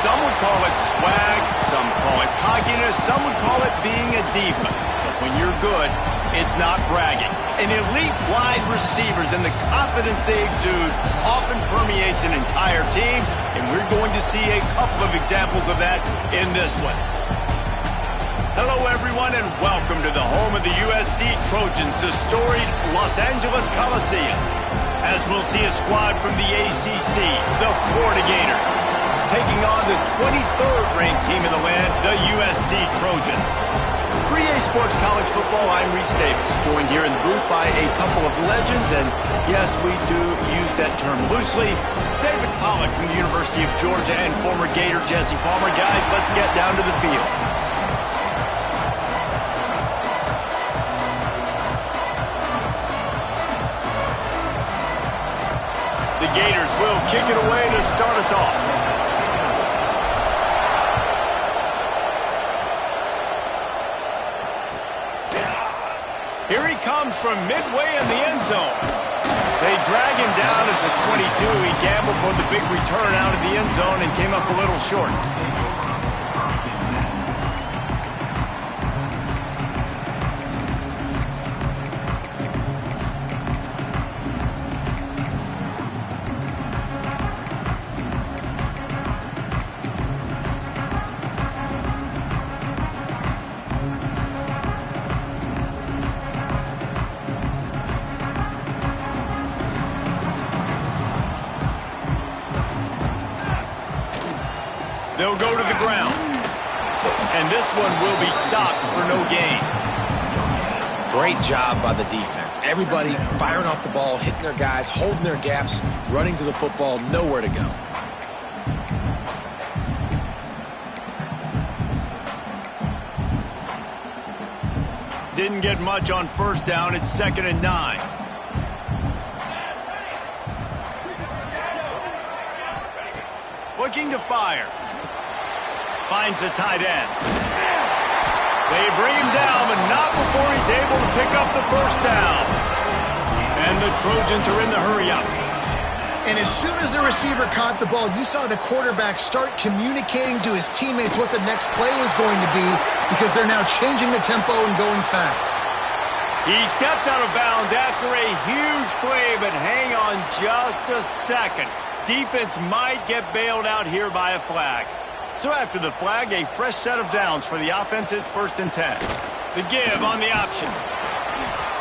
Some would call it swag, some call it cockiness, some would call it being a diva. But when you're good, it's not bragging. An elite wide receivers and the confidence they exude often permeates an entire team, and we're going to see a couple of examples of that in this one. Hello, everyone, and welcome to the home of the USC Trojans, the storied Los Angeles Coliseum. As we'll see a squad from the ACC, the Florida Gators, taking on the 23rd ranked team in the land, the USC Trojans. For EA Sports College Football, I'm Reese Davis, joined here in the booth by a couple of legends, and yes, we do use that term loosely. David Pollack from the University of Georgia and former Gator Jesse Palmer. Guys, let's get down to the field. The Gators will kick it away to start us off. Here he comes from midway in the end zone. They drag him down at the 22. He gambled for the big return out of the end zone and came up a little short. They'll go to the ground. And this one will be stopped for no gain. Great job by the defense. Everybody firing off the ball, hitting their guys, holding their gaps, running to the football, nowhere to go. Didn't get much on first down. It's 2nd and 9. Looking to fire. Finds the tight end. They bring him down, but not before he's able to pick up the first down. And the Trojans are in the hurry-up. And as soon as the receiver caught the ball, you saw the quarterback start communicating to his teammates what the next play was going to be because they're now changing the tempo and going fast. He stepped out of bounds after a huge play, but hang on just a second. Defense might get bailed out here by a flag. So after the flag, a fresh set of downs for the offense. It's 1st and 10. The give on the option.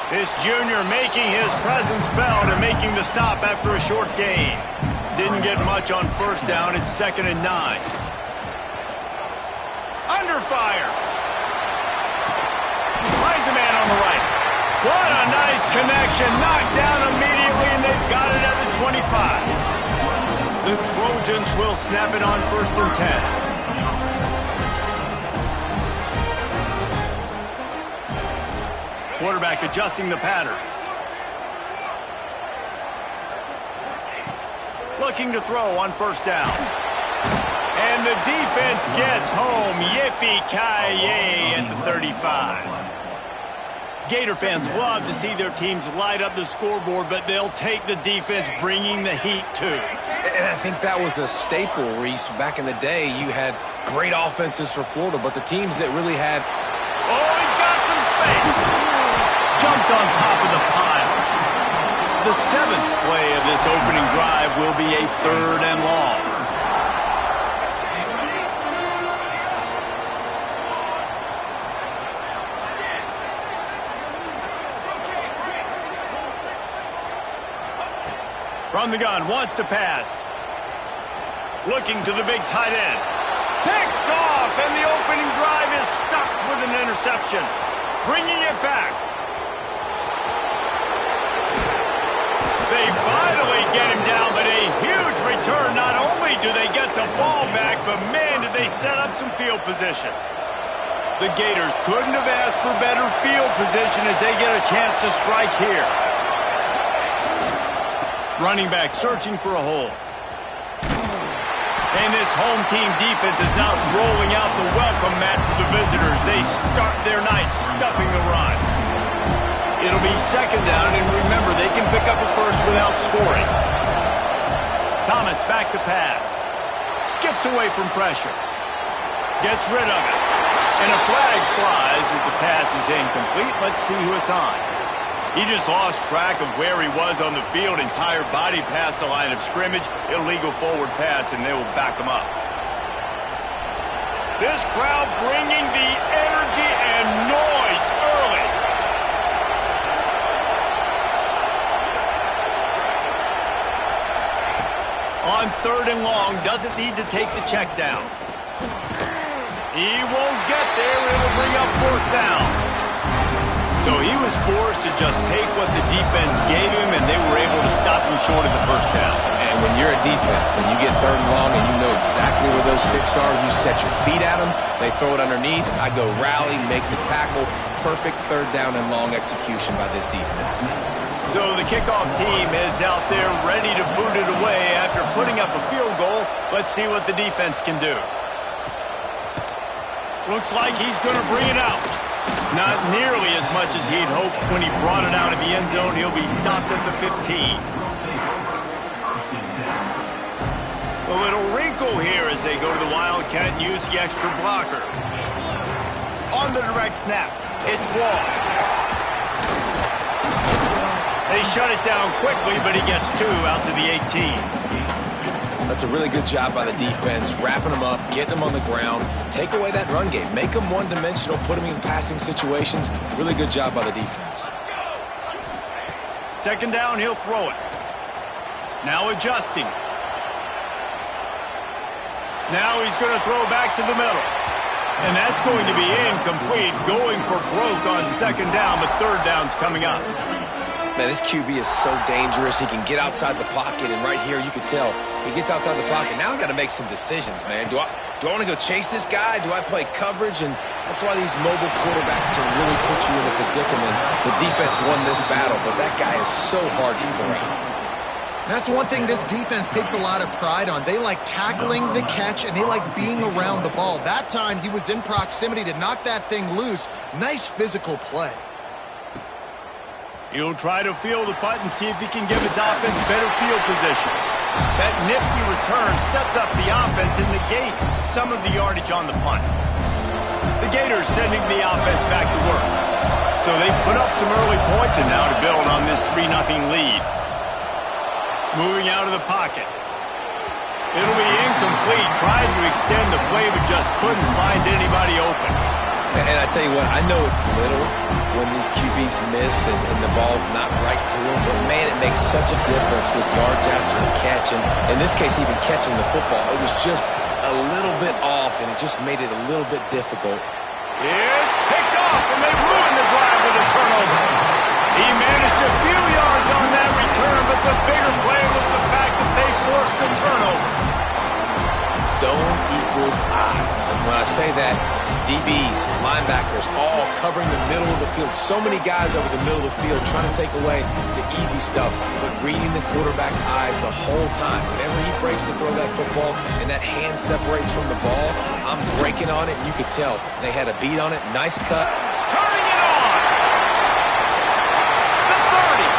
This junior making his presence felt and making the stop after a short gain. Didn't get much on first down. It's 2nd and 9. Under fire. Finds a man on the right. What a nice connection. Knocked down immediately, and they've got it at the 25. The Trojans will snap it on 1st and 10. Quarterback adjusting the pattern. Looking to throw on first down. And the defense gets home. Yippee-ki-yay at the 35. Gator fans love to see their teams light up the scoreboard, but they'll take the defense bringing the heat too. And I think that was a staple, Reese. Back in the day, you had great offenses for Florida, but the teams that really had... Oh, he's got some space. Jumped on top of the pile. The 7th play of this opening drive will be a 3rd and long. From the gun, wants to pass. Looking to the big tight end. Picked off, and the opening drive is stuck with an interception. Bringing it back. They finally get him down, but a huge return. Not only do they get the ball back, but man, did they set up some field position. The Gators couldn't have asked for better field position as they get a chance to strike here. Running back searching for a hole. And this home team defense is not rolling out the welcome mat for the visitors. They start their night stuffing the run. It'll be 2nd down, and remember, they can pick up a first without scoring. Thomas back to pass. Skips away from pressure. Gets rid of it. And a flag flies as the pass is incomplete. Let's see who it's on. He just lost track of where he was on the field. Entire body past the line of scrimmage. Illegal forward pass, and they will back him up. This crowd bringing the energy and noise early. On 3rd and long, doesn't need to take the check down. He won't get there. It'll bring up 4th down. So he was forced to just take what the defense gave him, and they were able to stop him short of the 1st down. And when you're a defense and you get 3rd and long and you know exactly where those sticks are, you set your feet at them, they throw it underneath, I go rally, make the tackle. Perfect 3rd down and long execution by this defense. So the kickoff team is out there ready to boot it away after putting up a field goal. Let's see what the defense can do. Looks like he's going to bring it out. Not nearly as much as he'd hoped when he brought it out of the end zone. He'll be stopped at the 15. A little wrinkle here as they go to the Wildcat and use the extra blocker. On the direct snap, it's Wall. They shut it down quickly, but he gets 2 out to the 18. That's a really good job by the defense, wrapping them up, getting them on the ground, take away that run game, make them one-dimensional, put them in passing situations. Really good job by the defense. 2nd down, he'll throw it. Now adjusting. Now he's going to throw back to the middle. And that's going to be incomplete, going for broke on 2nd down, but 3rd down's coming up. Man, this QB is so dangerous. He can get outside the pocket, and right here you can tell he gets outside the pocket. Now I got to make some decisions, man. Do I want to go chase this guy? Do I play coverage? And that's why these mobile quarterbacks can really put you in a predicament. The defense won this battle, but that guy is so hard to corral. That's one thing this defense takes a lot of pride on. They like tackling the catch, and they like being around the ball. That time he was in proximity to knock that thing loose. Nice physical play. He'll try to field the punt and see if he can give his offense better field position. That nifty return sets up the offense and negates some of the yardage on the punt. The Gators sending the offense back to work. So they put up some early points and now to build on this 3-0 lead. Moving out of the pocket. It'll be incomplete. Tried to extend the play but just couldn't find anybody open. And I tell you what, I know it's little when these QBs miss and the ball's not right to them, but man, it makes such a difference with yards after the catch. And in this case, even catching the football, it was just a little bit off, and it just made it a little bit difficult. It's picked off, and they ruined the drive with a turnover. He managed a few yards on that return, but the bigger play was the fact that they forced the turnover. Zone equals eyes. When I say that, DBs, linebackers, all covering the middle of the field. So many guys over the middle of the field trying to take away the easy stuff, but reading the quarterback's eyes the whole time. Whenever he breaks to throw that football and that hand separates from the ball, I'm breaking on it. You could tell they had a beat on it. Nice cut. Turning it on. The 30.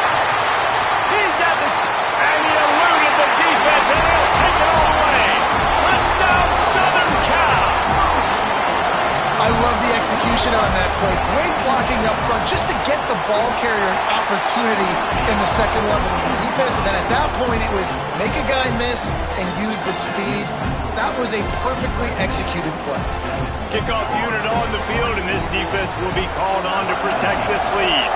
He's at the and he eluded the defense, and he'll take it all the way. Touchdown, Southern Cal. I love the execution on that play. Great blocking up front just to get the ball carrier an opportunity in the 2nd level of the defense. And then at that point, it was make a guy miss and use the speed. That was a perfectly executed play. Kickoff unit on the field, and this defense will be called on to protect this lead.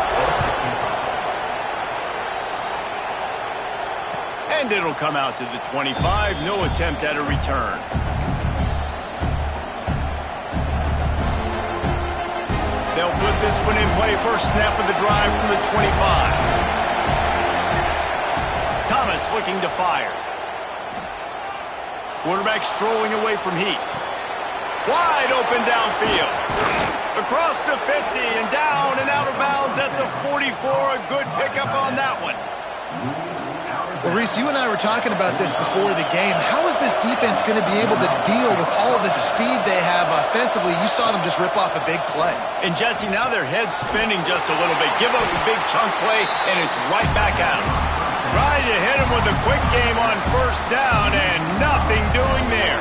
And it'll come out to the 25. No attempt at a return. They'll put this one in play. First snap of the drive from the 25. Thomas looking to fire. Quarterback strolling away from heat. Wide open downfield. Across the 50 and down and out of bounds at the 44. A good pickup on that one. Well, Reese, you and I were talking about this before the game. How is this defense going to be able to deal with all the speed they have offensively? You saw them just rip off a big play. And, Jesse, now their head's spinning just a little bit. Give up a big chunk play, and it's right back out. Trying to hit him him with a quick game on first down and nothing doing there.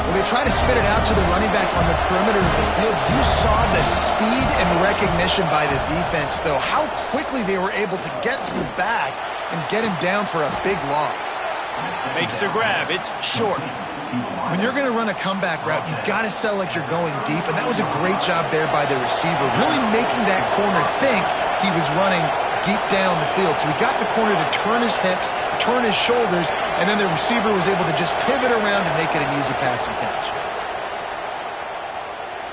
Well, they try to spit it out to the running back on the perimeter of the field. You saw the speed and recognition by the defense, though. How quickly they were able to get to the back and get him down for a big loss. Makes the grab. It's short. When you're going to run a comeback route, you've got to sell like you're going deep, and that was a great job there by the receiver, really making that corner think he was running deep down the field. So he got the corner to turn his hips, turn his shoulders, and then the receiver was able to just pivot around and make it an easy passing catch.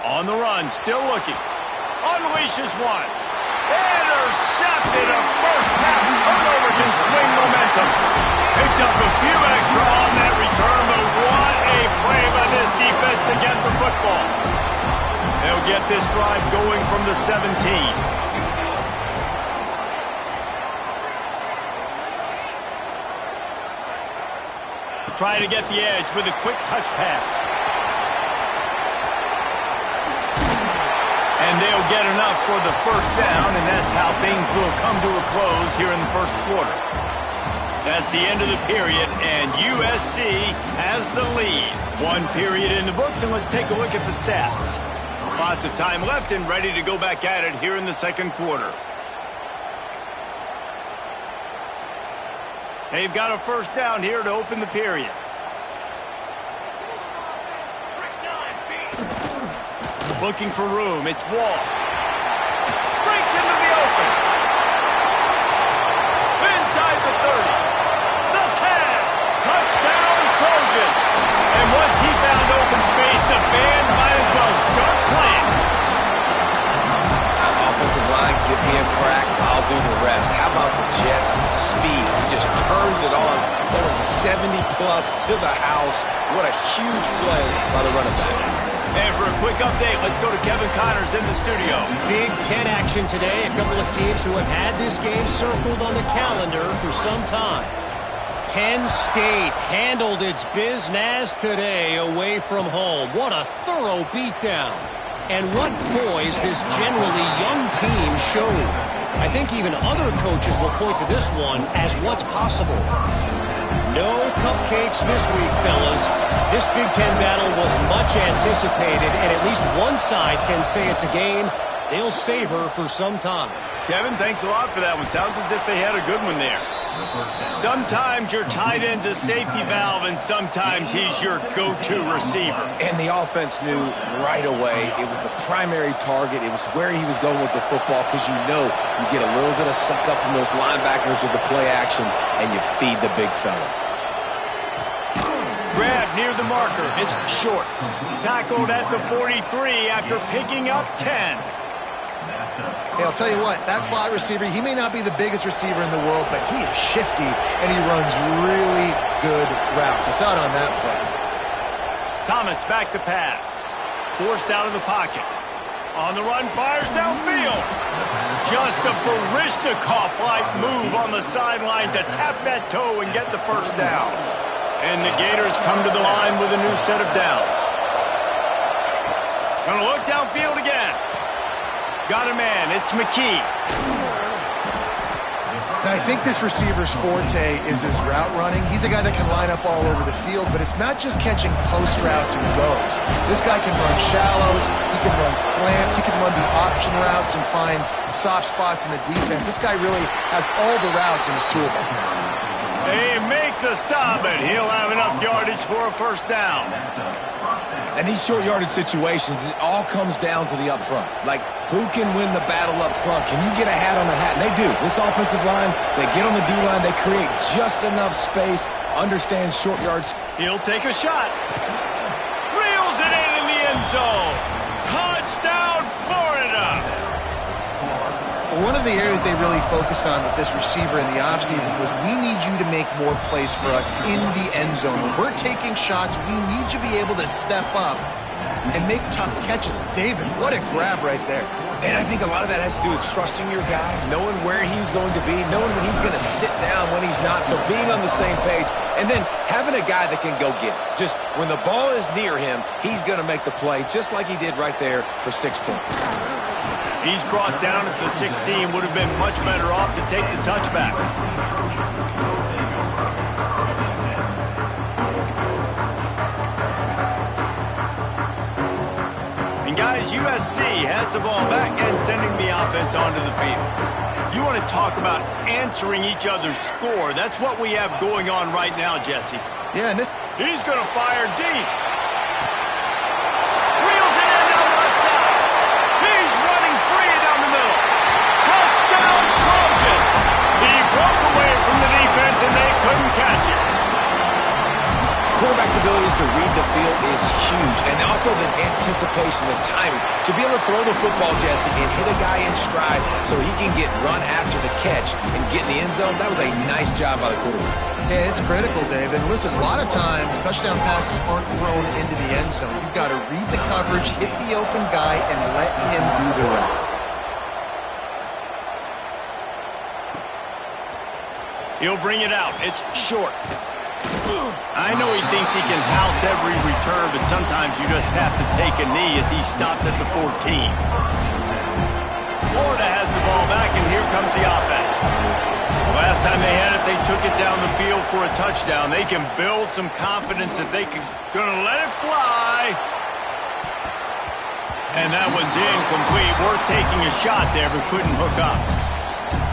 On the run, still looking. Unleashes one. Intercepted. A first-half turnover can swing momentum. Picked up a few extra on that return, but what a play by this defense to get the football. They'll get this drive going from the 17. Try to get the edge with a quick touch pass. And they'll get enough for the first down, and that's how things will come to a close here in the first quarter. That's the end of the period, and USC has the lead. One period in the books, and let's take a look at the stats. Lots of time left and ready to go back at it here in the second quarter. They've got a first down here to open the period. Looking for room. It's Wall. Breaks into the open. Inside the 30. The 10. Touchdown, Trojan. And once he found open space, the band might as well start playing. Offensive line, give me a crack, I'll do the rest. How about the Jets, the speed? He just turns it on, going 70-plus to the house. What a huge play by the running back. And for a quick update, let's go to Kevin Connors in the studio. Big Ten action today. A couple of teams who have had this game circled on the calendar for some time. Penn State handled its business today away from home. What a thorough beatdown. And what poise this generally young team showed. I think even other coaches will point to this one as what's possible. No cupcakes this week, fellas. This Big Ten battle was much anticipated, and at least one side can say it's a game they'll savor for some time. Kevin, thanks a lot for that one. Sounds as if they had a good one there. Sometimes your tight end's a safety valve, and sometimes he's your go-to receiver. And the offense knew right away it was the primary target. It was where he was going with the football, because you know you get a little bit of suck up from those linebackers with the play action, and you feed the big fella. Grab near the marker. It's short. Tackled at the 43 after picking up 10. Hey, I'll tell you what, that slot receiver, he may not be the biggest receiver in the world, but he is shifty, and he runs really good routes. You saw it on that play. Thomas back to pass. Forced out of the pocket. On the run, fires downfield. Just a Barishnikov-like move on the sideline to tap that toe and get the first down. And the Gators come to the line with a new set of downs. Gonna look downfield again. Got a man. It's McKee. Now, I think this receiver's forte is his route running. He's a guy that can line up all over the field, but it's not just catching post routes and goes. This guy can run shallows, he can run slants, he can run the option routes and find soft spots in the defense. This guy really has all the routes in his toolbox. They make the stop, and he'll have enough yardage for a first down. And these short yardage situations, it all comes down to the up front. Like, who can win the battle up front? Can you get a hat on the hat? And they do. This offensive line, they get on the D-line, they create just enough space, understand short yards. He'll take a shot. Reels it in the end zone. Touchdown, Florida. One of the areas they really focused on with this receiver in the offseason was, we need you to make more plays for us in the end zone. When we're taking shots, we need you to be able to step up and make tough catches. David, what a grab right there. And I think a lot of that has to do with trusting your guy, knowing where he's going to be, knowing when he's going to sit down, when he's not, so being on the same page, and then having a guy that can go get it. Just when the ball is near him, he's going to make the play, just like he did right there for 6 points. He's brought down at the 16. Would have been much better off to take the touchback. USC has the ball back and sending the offense onto the field. You want to talk about answering each other's score. That's what we have going on right now, Jesse. Yeah, and he's going to fire deep. Reels it in down the left side. He's running free down the middle. Touchdown, Trojans. He broke away from the defense, and they couldn't catch it. Quarterback's abilities to read the field is huge, and also the anticipation, the timing. To be able to throw the football, Jesse, and hit a guy in stride so he can get run after the catch and get in the end zone, that was a nice job by the quarterback. Yeah, it's critical, Dave. And listen, a lot of times touchdown passes aren't thrown into the end zone. You've got to read the coverage, hit the open guy, and let him do the rest. He'll bring it out. It's short. I know he thinks he can house every return, but sometimes you just have to take a knee as he stopped at the 14. Florida has the ball back, and here comes the offense. The last time they had it, they took it down the field for a touchdown. They can build some confidence that they can gonna let it fly. And that one's incomplete. Worth taking a shot there, but couldn't hook up.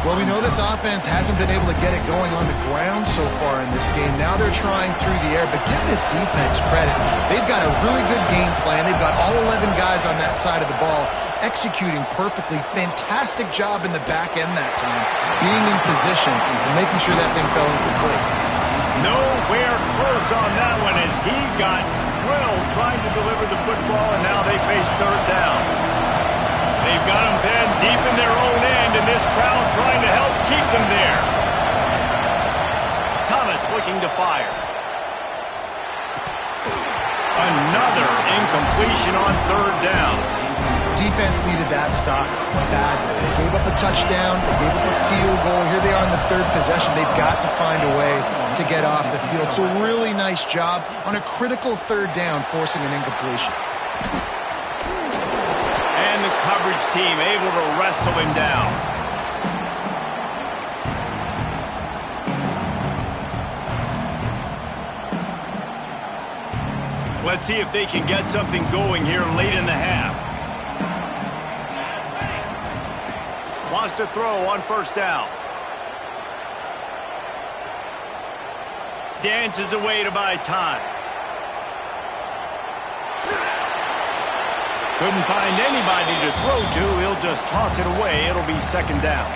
Well, we know this offense hasn't been able to get it going on the ground so far in this game. Now they're trying through the air, but give this defense credit. They've got a really good game plan. They've got all 11 guys on that side of the ball executing perfectly. Fantastic job in the back end that time, being in position and making sure that thing fell incomplete. Nowhere close on that one as he got drilled trying to deliver the football, and now they face third down. They've got them pinned deep in their own end, and this crowd trying to help keep them there. Thomas looking to fire. Another incompletion on third down. Defense needed that stop badly. They gave up a touchdown. They gave up a field goal. Here they are in the third possession. They've got to find a way to get off the field. So really nice job on a critical third down, forcing an incompletion. And the coverage team able to wrestle him down. Let's see if they can get something going here late in the half. Wants to throw on first down. Dances away to buy time. Couldn't find anybody to throw to. He'll just toss it away. It'll be second down.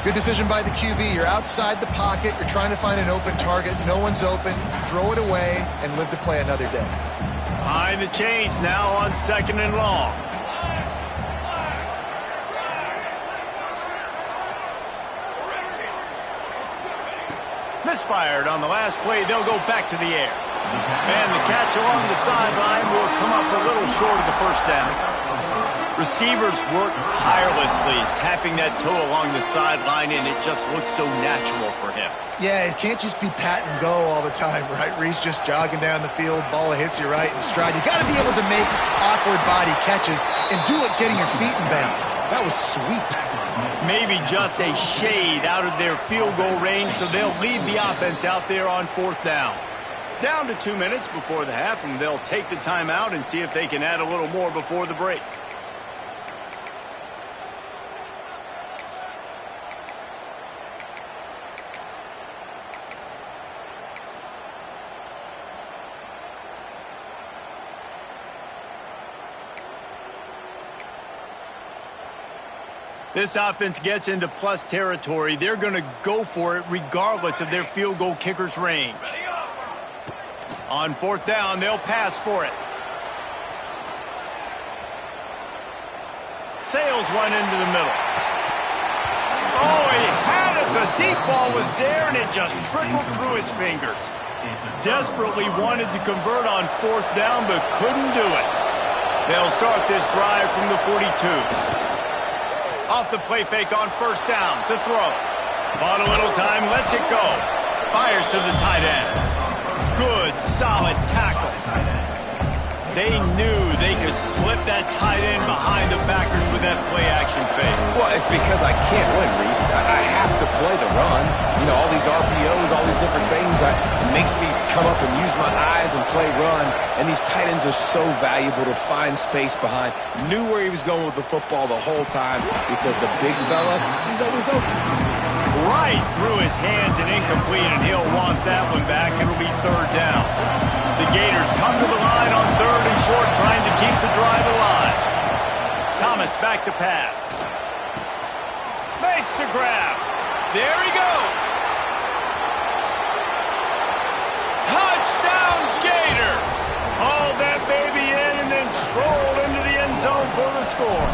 Good decision by the QB. You're outside the pocket. You're trying to find an open target. No one's open. Throw it away and live to play another day. Behind the chains now on second and long. Misfired on the last play. They'll go back to the air. And the catch along the sideline will come up a little short of the first down. Receivers work tirelessly, tapping that toe along the sideline, and it just looks so natural for him. Yeah, it can't just be pat and go all the time, right? Reese just jogging down the field, ball hits you right in stride. You got to be able to make awkward body catches and do it getting your feet in bounds. That was sweet. Maybe just a shade out of their field goal range, so they'll lead the offense out there on fourth down. Down to 2 minutes before the half, and they'll take the timeout and see if they can add a little more before the break. This offense gets into plus territory. They're going to go for it regardless of their field goal kicker's range. On fourth down, they'll pass for it. Sails one into the middle. Oh, he had it. The deep ball was there, and it just trickled through his fingers. Desperately wanted to convert on fourth down, but couldn't do it. They'll start this drive from the 42. Off the play fake on first down to throw. Bought a little time, lets it go. Fires to the tight end. Good, solid tackle. They knew they could slip that tight end behind the backers with that play-action fake. Well, it's because I can't win, Reese. I have to play the run. You know, all these RPOs, all these different things. I'm makes me come up and use my eyes and play run. And these tight ends are so valuable to find space behind. Knew where he was going with the football the whole time because the big fella, he's always open. Right through his hands and incomplete, and he'll want that one back. It'll be third down. The Gators come to the line on third and short, trying to keep the drive alive. Thomas back to pass. Makes the grab. There he goes. Touchdown Gators. Haul that baby in and then stroll into the end zone for the score.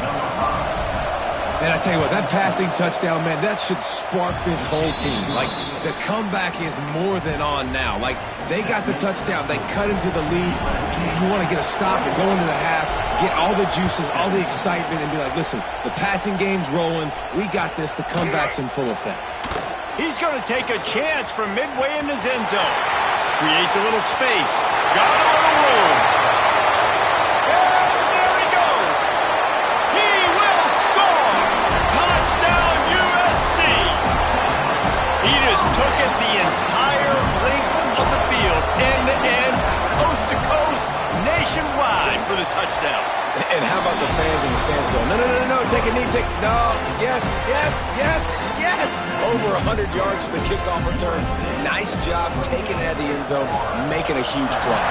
And I tell you what, that passing touchdown, man, that should spark this whole team. Like, the comeback is more than on now. Like, they got the touchdown. They cut into the lead. You want to get a stop and go into the half, get all the juices, all the excitement, and be like, listen, the passing game's rolling. We got this. The comeback's in full effect. He's going to take a chance from midway in his end zone. Creates a little space. Got a little room. And there he goes. He will score. Touchdown USC. He just took it the entire length of the field, end to end, coast to coast, nationwide for the touchdown. And how about the fans in the stands going, no, no, no, no, take a knee, no, yes, yes, yes, yes. Over 100 yards to the kickoff return. Nice job taking it out of the end zone, making a huge play.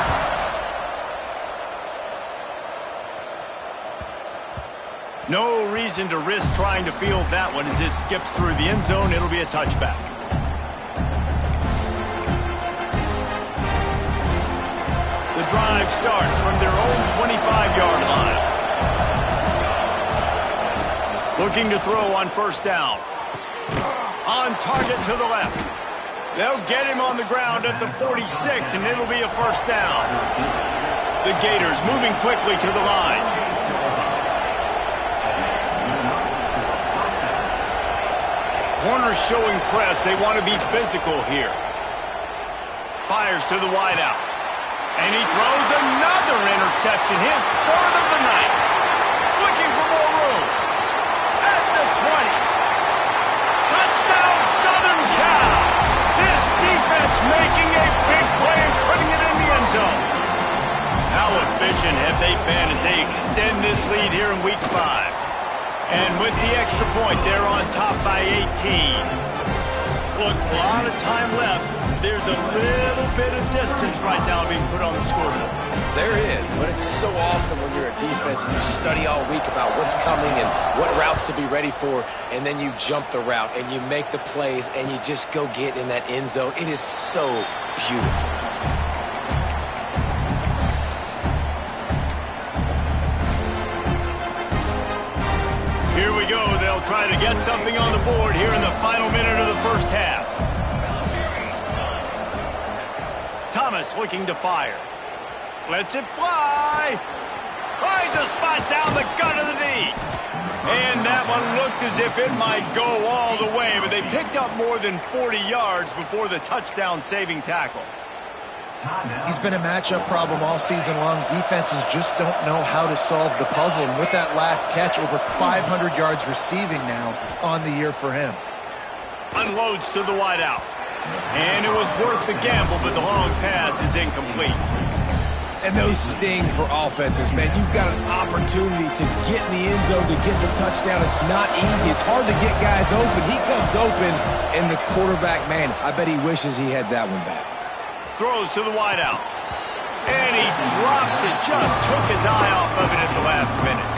No reason to risk trying to field that one as it skips through the end zone. It'll be a touchback. The drive starts from their own 25-yard line. Looking to throw on first down. On target to the left. They'll get him on the ground at the 46, and it'll be a first down. The Gators moving quickly to the line. Corners showing press. They want to be physical here. Fires to the wideout. And he throws another interception, his third of the night. Looking for more room. At the 20. Touchdown, Southern Cal. This defense making a big play and putting it in the end zone. How efficient have they been as they extend this lead here in Week 5? And with the extra point, they're on top by 18. Look, a lot of time left. There's a little bit of distance right now being put on the scoreboard. There is, but it's so awesome when you're a defense and you study all week about what's coming and what routes to be ready for, and then you jump the route and you make the plays and you just go get in that end zone. It is so beautiful. Here we go. They'll try to get something on the board here in the final minute of the first half. Thomas looking to fire. Lets it fly. Finds a spot down the gut of the knee. And that one looked as if it might go all the way, but they picked up more than 40 yards before the touchdown-saving tackle. He's been a matchup problem all season long. Defenses just don't know how to solve the puzzle. And with that last catch, over 500 yards receiving now on the year for him. Unloads to the wideout. And it was worth the gamble, but the long pass is incomplete. And those sting for offenses, man. You've got an opportunity to get in the end zone, to get the touchdown. It's not easy. It's hard to get guys open. He comes open, and the quarterback, man, I bet he wishes he had that one back. Throws to the wideout. And he drops it. Just took his eye off of it at the last minute.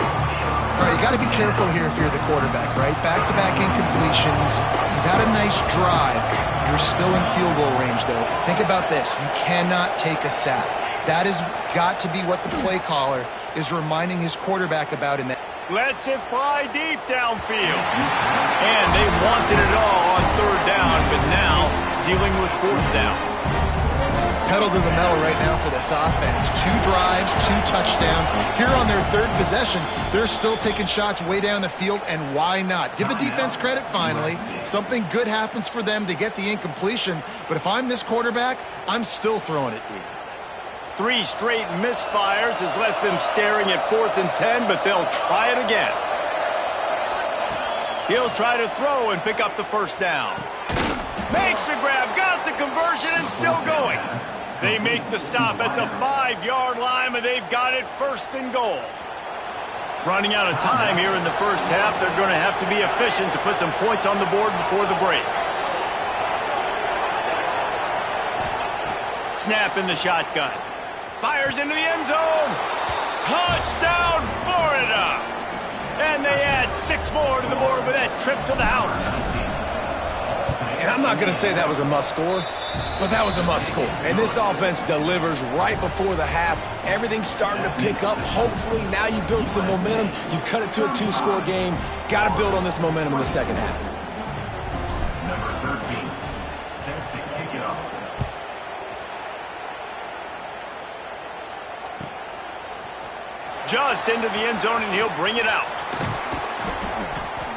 All right, you got to be careful here if you're the quarterback, right? Back-to-back incompletions. You've had a nice drive. You're still in field goal range, though. Think about this. You cannot take a sack. That has got to be what the play caller is reminding his quarterback about in that. Lets it fly deep downfield. And they wanted it all on third down, but now dealing with fourth down. Pedal to the metal right now for this offense. 2 drives, 2 touchdowns. Here on their third possession, they're still taking shots way down the field, and why not? Give the defense credit finally. Something good happens for them to get the incompletion, but if I'm this quarterback, I'm still throwing it deep. 3 straight misfires has left them staring at 4th and 10, but they'll try it again. He'll try to throw and pick up the first down. Makes the grab, got the conversion, and still going. They make the stop at the 5-yard line, and they've got it 1st and goal. Running out of time here in the first half, they're going to have to be efficient to put some points on the board before the break. Snap in the shotgun. Fires into the end zone. Touchdown, Florida! And they add 6 more to the board with that trip to the house. And I'm not going to say that was a must score, but that was a must score. And this offense delivers right before the half. Everything's starting to pick up. Hopefully now you build some momentum. You cut it to a 2-score game. Got to build on this momentum in the second half. Number 13, set to kick it off. Just into the end zone, and he'll bring it out.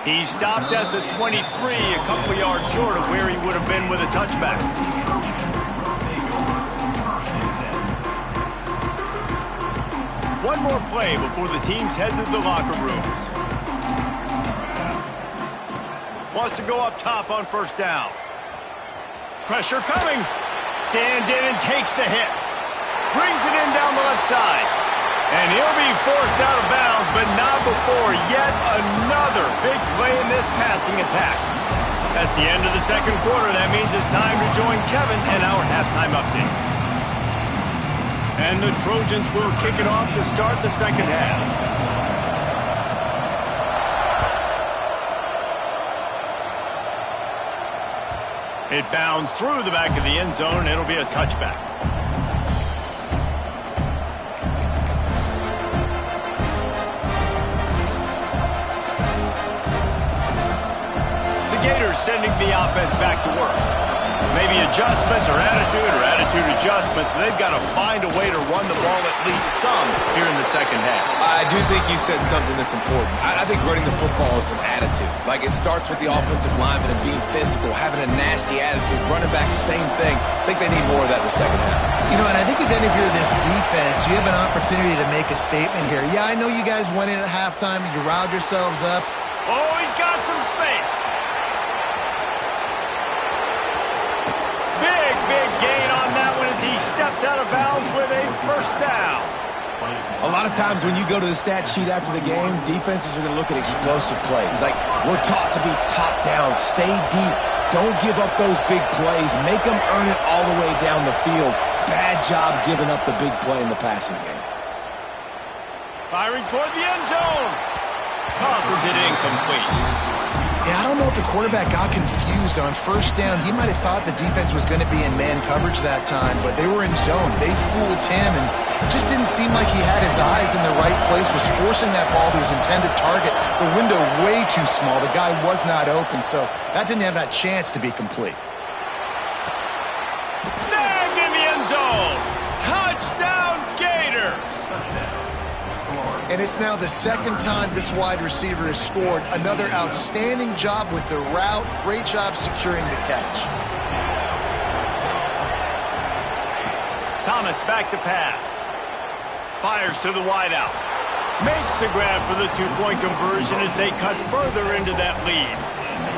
He stopped at the 23, a couple of yards short of where he would have been with a touchback. One more play before the teams head to the locker rooms. Wants to go up top on 1st down. Pressure coming. Stands in and takes the hit. Brings it in down the left side. And he'll be forced out of bounds, but not before yet another big play in this passing attack. That's the end of the second quarter. That means it's time to join Kevin and our halftime update. And the Trojans will kick it off to start the second half. It bounds through the back of the end zone. It'll be a touchback. Gators sending the offense back to work. Maybe adjustments or attitude adjustments, but they've got to find a way to run the ball at least some here in the second half. I do think you said something that's important. I think running the football is an attitude. Like, it starts with the offensive lineman and being physical, having a nasty attitude. Running back, same thing. I think they need more of that in the second half. You know, and I think if any of you are this defense, you have an opportunity to make a statement here. Yeah, I know you guys went in at halftime and you riled yourselves up. Oh, he's got some space. Big gain on that one as he steps out of bounds with a 1st down. A lot of times when you go to the stat sheet after the game, defenses are going to look at explosive plays. Like, we're taught to be top down, stay deep, don't give up those big plays, make them earn it all the way down the field. Bad job giving up the big play in the passing game. Firing toward the end zone. Tosses it incomplete. Yeah, I don't know if the quarterback got confused on 1st down. He might have thought the defense was going to be in man coverage that time, but they were in zone. They fooled him, and just didn't seem like he had his eyes in the right place, was forcing that ball to his intended target. The window way too small. The guy was not open, so that didn't have that chance to be complete. Snagged in the end zone. Touchdown, Gators. And it's now the 2nd time this wide receiver has scored. Another outstanding job with the route. Great job securing the catch. Thomas back to pass. Fires to the wideout. Makes the grab for the 2-point conversion as they cut further into that lead.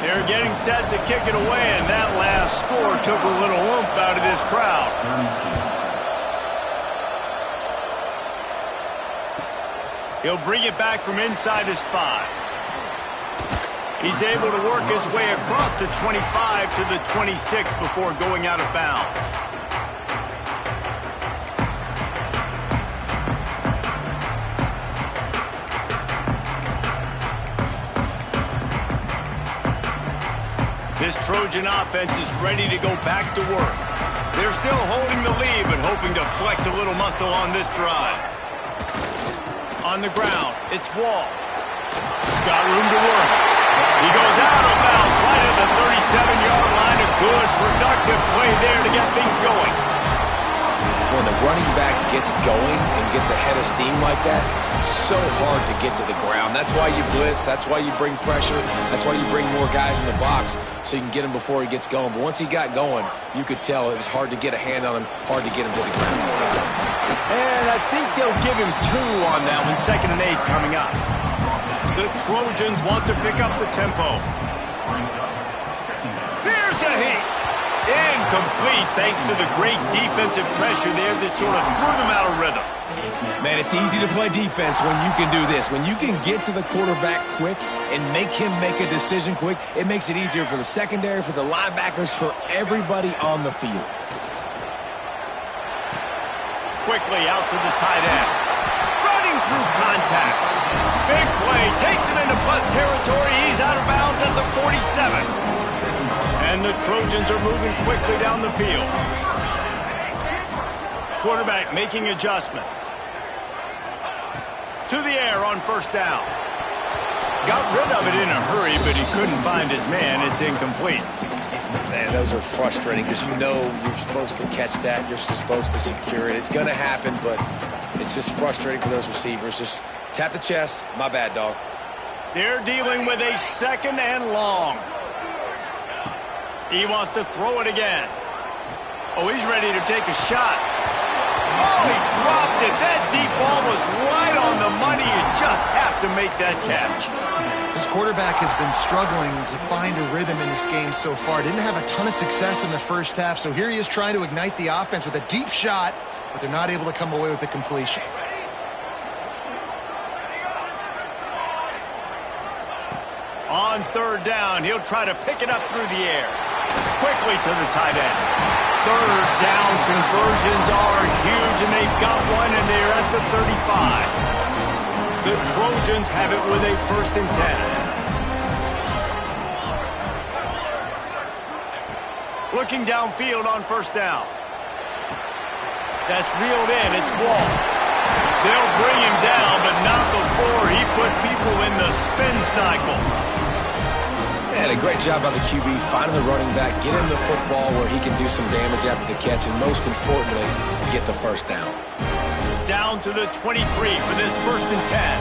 They're getting set to kick it away, and that last score took a little oomph out of this crowd. He'll bring it back from inside his 5. He's able to work his way across the 25 to the 26 before going out of bounds. This Trojan offense is ready to go back to work. They're still holding the lead, but hoping to flex a little muscle on this drive. On the ground, it's Wall. Got room to work. He goes out of bounds right at the 37-yard line. A good, productive play there to get things going. When the running back gets going and gets ahead of steam like that, it's so hard to get to the ground. That's why you blitz. That's why you bring pressure. That's why you bring more guys in the box so you can get him before he gets going. But once he got going, you could tell it was hard to get a hand on him, hard to get him to the ground. And I think they'll give him 2 on that one. 2nd and 8 coming up. The Trojans want to pick up the tempo. Here's a heat. In incomplete thanks to the great defensive pressure there that sort of threw them out of rhythm. Man, it's easy to play defense when you can do this. When you can get to the quarterback quick and make him make a decision quick, it makes it easier for the secondary, for the linebackers, for everybody on the field. Quickly out to the tight end. Running through contact. Big play. Takes him into plus territory. He's out of bounds at the 47. And the Trojans are moving quickly down the field. Quarterback making adjustments. To the air on first down. Got rid of it in a hurry, but he couldn't find his man. It's incomplete. Man, those are frustrating because you know you're supposed to catch that. You're supposed to secure it. It's going to happen, but it's just frustrating for those receivers. Just tap the chest. My bad, dog. They're dealing with a second and long. He wants to throw it again. Oh, he's ready to take a shot. Oh, he dropped it. That deep ball was right on the money. You just have to make that catch. This quarterback has been struggling to find a rhythm in this game so far. Didn't have a ton of success in the first half, so here he is trying to ignite the offense with a deep shot, but they're not able to come away with the completion. On third down, he'll try to pick it up through the air. Quickly to the tight end. Third down conversions are huge, and they've got one, and they're at the 35. The Trojans have it with a 1st and 10. Looking downfield on first down. That's reeled in. It's Wall. They'll bring him down, but not before he put people in the spin cycle. Man, a great job by the QB, finding the running back, get him the football where he can do some damage after the catch, and most importantly, get the first down. Down to the 23 for this 1st and 10.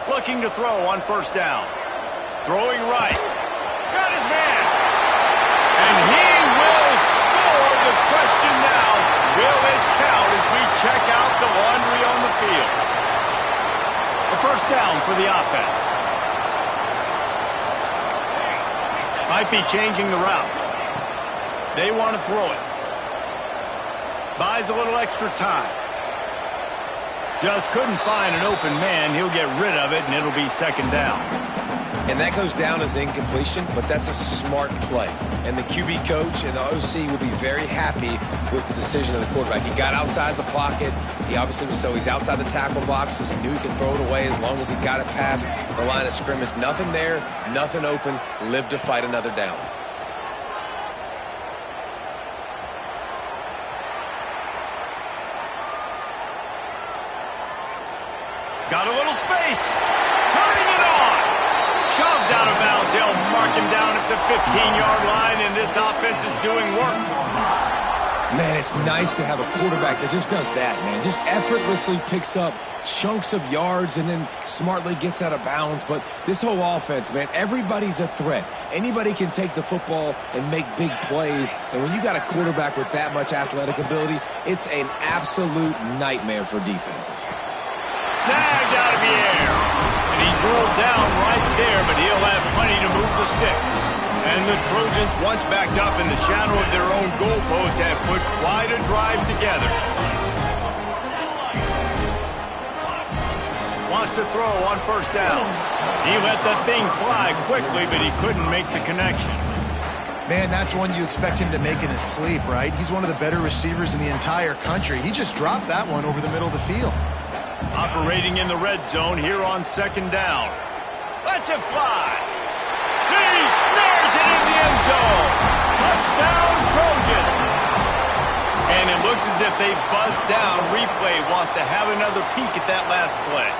Looking to throw on first down. Throwing right. Got his man. And he will score. The question now, will it count as we check out the laundry on the field? A 1st down for the offense. Might be changing the route. They want to throw it. Buys a little extra time. Just couldn't find an open man. He'll get rid of it, and it'll be 2nd down. And that goes down as incompletion, but that's a smart play. And the QB coach and the OC will be very happy with the decision of the quarterback. He got outside the pocket. He obviously was so he's outside the tackle boxes. He knew he could throw it away as long as he got it past the line of scrimmage. Nothing there, nothing open. Live to fight another down. Got a little space. Turning it on. Shoved out of bounds. They'll mark him down at the 15-yard line, and this offense is doing work. Man, it's nice to have a quarterback that just does that, man. Just effortlessly picks up chunks of yards and then smartly gets out of bounds. But this whole offense, man, everybody's a threat. Anybody can take the football and make big plays. And when you got a quarterback with that much athletic ability, it's an absolute nightmare for defenses. Snagged out of the air. And he's rolled down right there, but he'll have plenty to move the sticks. And the Trojans, once backed up in the shadow of their own goalpost, have put quite a drive together. Wants to throw on first down. He let that thing fly quickly, but he couldn't make the connection. Man, that's one you expect him to make in his sleep, right? He's one of the better receivers in the entire country. He just dropped that one over the middle of the field. Operating in the red zone here on 2nd down. Lets it fly. He snares it in the end zone. Touchdown, Trojans. And it looks as if they've buzzed down. Replay wants to have another peek at that last play.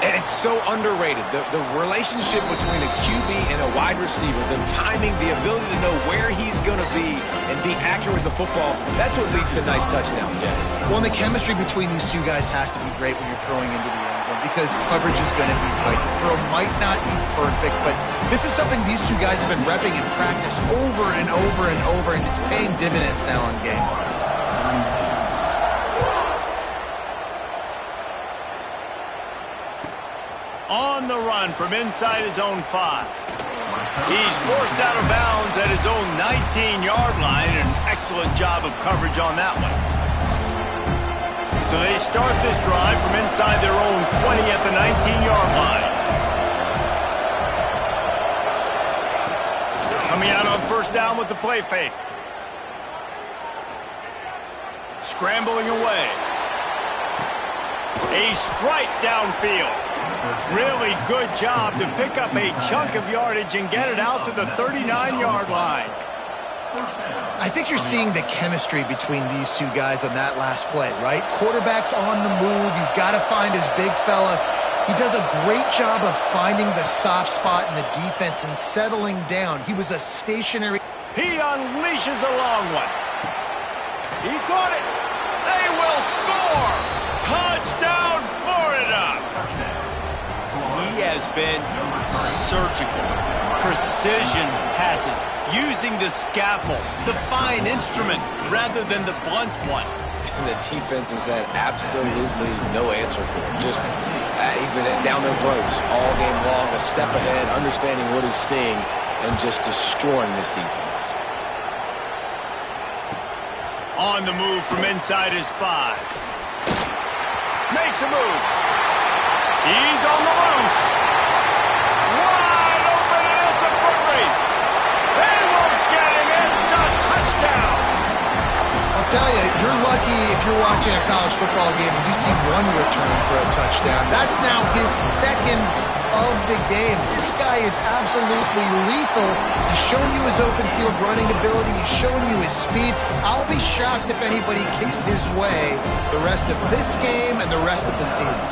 And it's so underrated. The relationship between a QB and a wide receiver, the timing, the ability to know where he's going to be and be accurate with the football, that's what leads to nice touchdowns, Jesse. Well, and the chemistry between these two guys has to be great when you're throwing into the end zone because coverage is going to be tight. The throw might not be perfect, but this is something these two guys have been repping in practice over and over and over, and it's paying dividends now on game. On the run from inside his own 5. He's forced out of bounds at his own 19-yard line. An excellent job of coverage on that one. So they start this drive from inside their own 20 at the 19-yard line. Coming out on first down with the play fake. Scrambling away. A strike downfield. Really good job to pick up a chunk of yardage and get it out to the 39-yard line. I think you're seeing the chemistry between these two guys on that last play, right? Quarterback's on the move. He's got to find his big fella. He does a great job of finding the soft spot in the defense and settling down. He was a stationary... He unleashes a long one. He caught it. They will score. Touchdown, Florida. He has been surgical. Precision passes. Using the scalpel, the fine instrument, rather than the blunt one. And the defense has had absolutely no answer for him. Just, he's been down their throats all game long, a step ahead, understanding what he's seeing, and just destroying this defense. On the move from inside his 5. Makes a move. He's on the loose. Wide open, and it's a foot race. They won't get him. It's a touchdown. I'll tell you, you're lucky if you're watching a college football game and you see one return for a touchdown. That's now his second of the game. This guy is absolutely lethal. He's shown you his open field running ability. He's shown you his speed. I'll be shocked if anybody kicks his way the rest of this game and the rest of the season.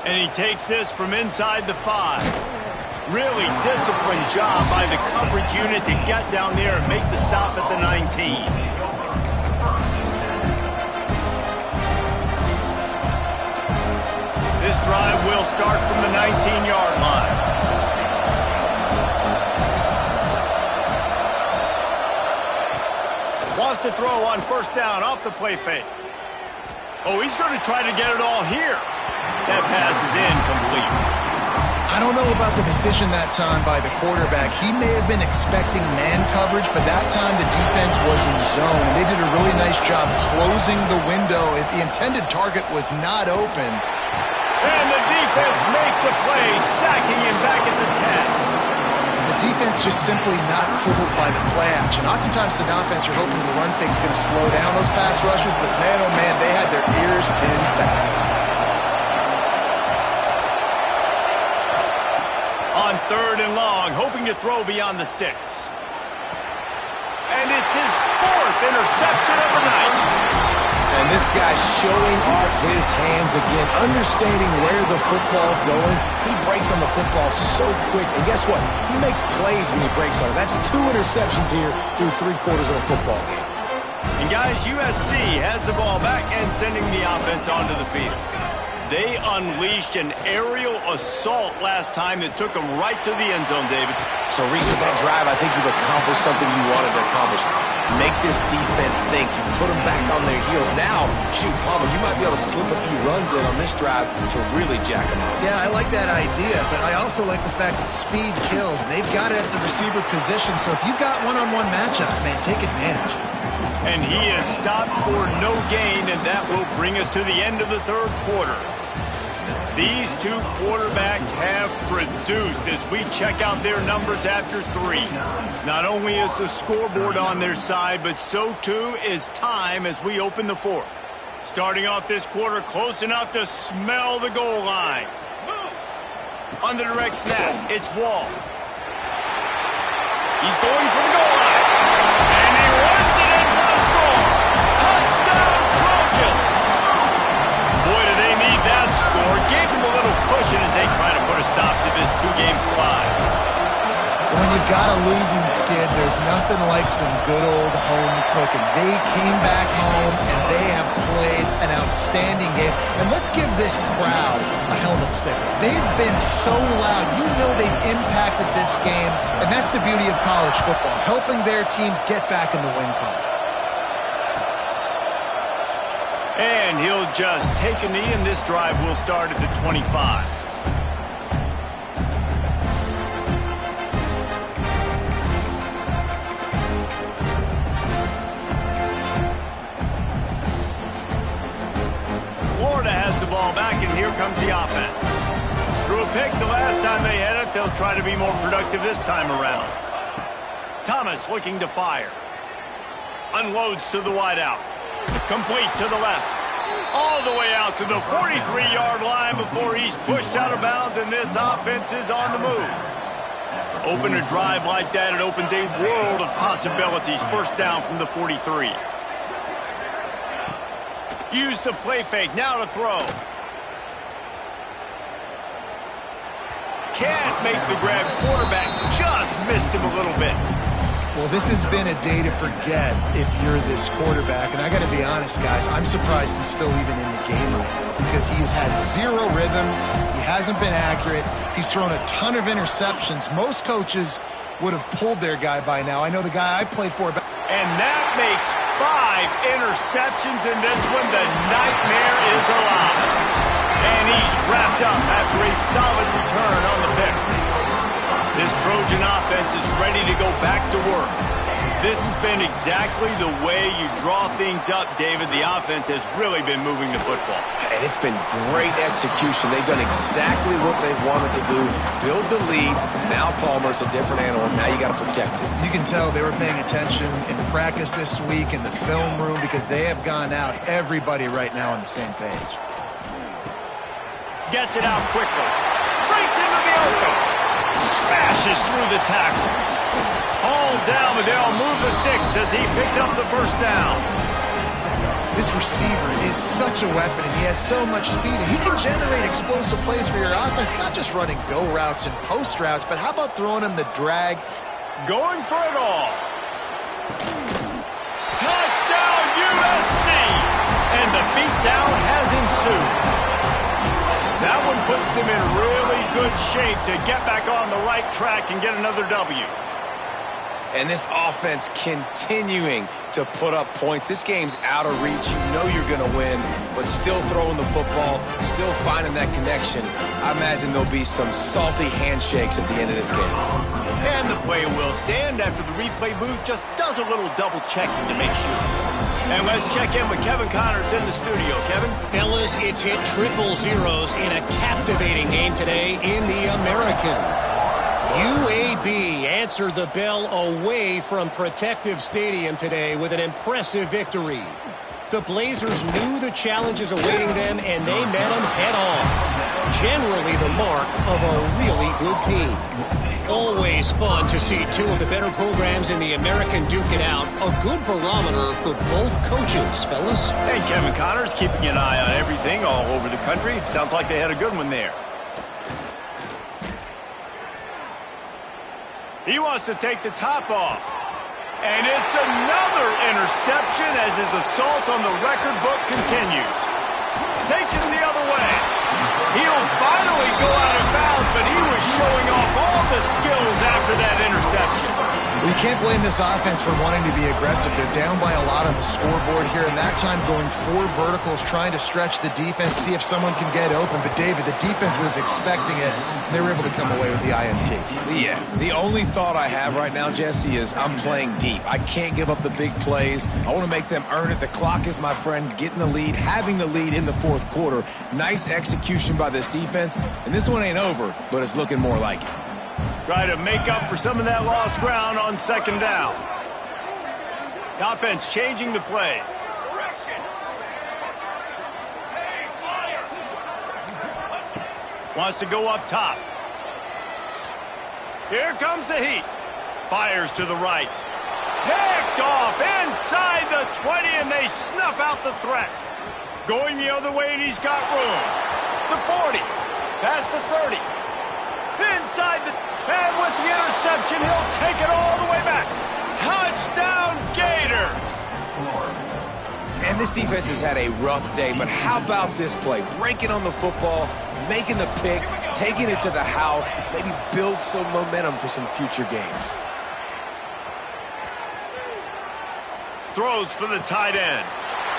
And he takes this from inside the 5. Really disciplined job by the coverage unit to get down there and make the stop at the 19. This drive will start from the 19-yard line. Wants to throw on first down off the play fake. Oh, he's going to try to get it all here. That pass is incomplete. I don't know about the decision that time by the quarterback. He may have been expecting man coverage, but that time the defense was in zone. And they did a really nice job closing the window. The intended target was not open. And the defense makes a play, sacking him back at the 10. The defense just simply not fooled by the play action. Oftentimes in offense, you're hoping the run fake's going to slow down those pass rushers, but man, oh man, they had their ears pinned back. On third and long, hoping to throw beyond the sticks. And it's his 4th interception of the night. And this guy's showing off his hands again, understanding where the football's going. He breaks on the football so quick. And guess what? He makes plays when he breaks on it. That's 2 interceptions here through 3 quarters of a football game. And guys, USC has the ball back and sending the offense onto the field. They unleashed an aerial assault last time that took them right to the end zone, David. So, Reese, with that drive, I think you've accomplished something you wanted to accomplish. Make this defense think. You put them back on their heels. Now, shoot, Palmer, you might be able to slip a few runs in on this drive to really jack them up. Yeah, I like that idea, but I also like the fact that speed kills. They've got it at the receiver position, so if you've got one-on-one matchups, man, take advantage. And he is stopped for no gain, and that will bring us to the end of the third quarter. These 2 quarterbacks have produced as we check out their numbers after 3. Not only is the scoreboard on their side, but so too is time as we open the 4th. Starting off this quarter close enough to smell the goal line. On the direct snap, it's Wall. He's going for the goal line. And he runs it in for the score. Touchdown, Trojans! Boy, do they need that score. Gave them a little cushion as they try to put a stop to this 2-game slide. When you've got a losing skid, there's nothing like some good old home cooking. They came back home, and they have played an outstanding game. And let's give this crowd a helmet sticker. They've been so loud. You know they've impacted this game, and that's the beauty of college football, helping their team get back in the win column. And he'll just take a knee, and this drive will start at the 25. Florida has the ball back, and here comes the offense. Through a pick the last time they had it, they'll try to be more productive this time around. Thomas looking to fire. Unloads to the wideout. Complete to the left. All the way out to the 43-yard line before he's pushed out of bounds, and this offense is on the move. Open a drive like that, it opens a world of possibilities. First down from the 43. Use the play fake, now to throw. Can't make the grab. Quarterback just missed him a little bit. Well, this has been a day to forget if you're this quarterback. And I got to be honest, guys, I'm surprised he's still even in the game right now because he has had zero rhythm. He hasn't been accurate. He's thrown a ton of interceptions. Most coaches would have pulled their guy by now. I know the guy I played for. And that makes 5 interceptions in this one. The nightmare is alive. And he's wrapped up after a solid return on the pick. This Trojan offense is ready to go back to work. This has been exactly the way you draw things up, David. The offense has really been moving the football. And it's been great execution. They've done exactly what they've wanted to do. Build the lead. Now Palmer's a different animal. Now you got to protect it. You can tell they were paying attention in practice this week in the film room because they have gone out, everybody right now on the same page. Gets it out quickly. Breaks into the open. Smashes through the tackle. Hauled down, but they'll move the sticks as he picks up the first down. This receiver is such a weapon, and he has so much speed, and he can generate explosive plays for your offense, not just running go routes and post routes, but how about throwing him the drag? Going for it all. Touchdown, USC! And the beatdown has ensued. That one puts them in really good shape to get back on the right track and get another W. And this offense continuing to put up points. This game's out of reach. You know you're going to win, but still throwing the football, still finding that connection. I imagine there'll be some salty handshakes at the end of this game. And the play will stand after the replay booth just does a little double checking to make sure. And let's check in with Kevin Connors in the studio. Kevin? Fellas, it's hit triple zeros in a captivating game today in the American. UAB answered the bell away from Protective Stadium today with an impressive victory. The Blazers knew the challenges awaiting them, and they met them head-on. Generally the mark of a really good team. Always fun to see two of the better programs in the American duke it out. A good barometer for both coaches, fellas. And Kevin Connors keeping an eye on everything all over the country. Sounds like they had a good one there. He wants to take the top off. And it's another interception as his assault on the record book continues. Takes it the other way. He'll finally go out of bounds, but he was showing off all the skills after that interception. Well, you can't blame this offense for wanting to be aggressive. They're down by a lot on the scoreboard here, and that time going 4 verticals, trying to stretch the defense, see if someone can get open. But, David, the defense was expecting it, and they were able to come away with the INT. Yeah, the only thought I have right now, Jesse, is I'm playing deep. I can't give up the big plays. I want to make them earn it. The clock is my friend. Getting the lead, having the lead in the fourth quarter. Nice execution by this defense, and this one ain't over, but it's looking more like it. Try to make up for some of that lost ground on second down. The offense changing the play. Wants to go up top. Here comes the heat. Fires to the right. Picked off inside the 20, and they snuff out the threat. Going the other way, and he's got room. The 40. Past the 30. Inside the... And with the interception, he'll take it all the way back. Touchdown, Gators! And this defense has had a rough day, but how about this play? Breaking on the football, making the pick, taking it to the house, maybe build some momentum for some future games. Throws for the tight end.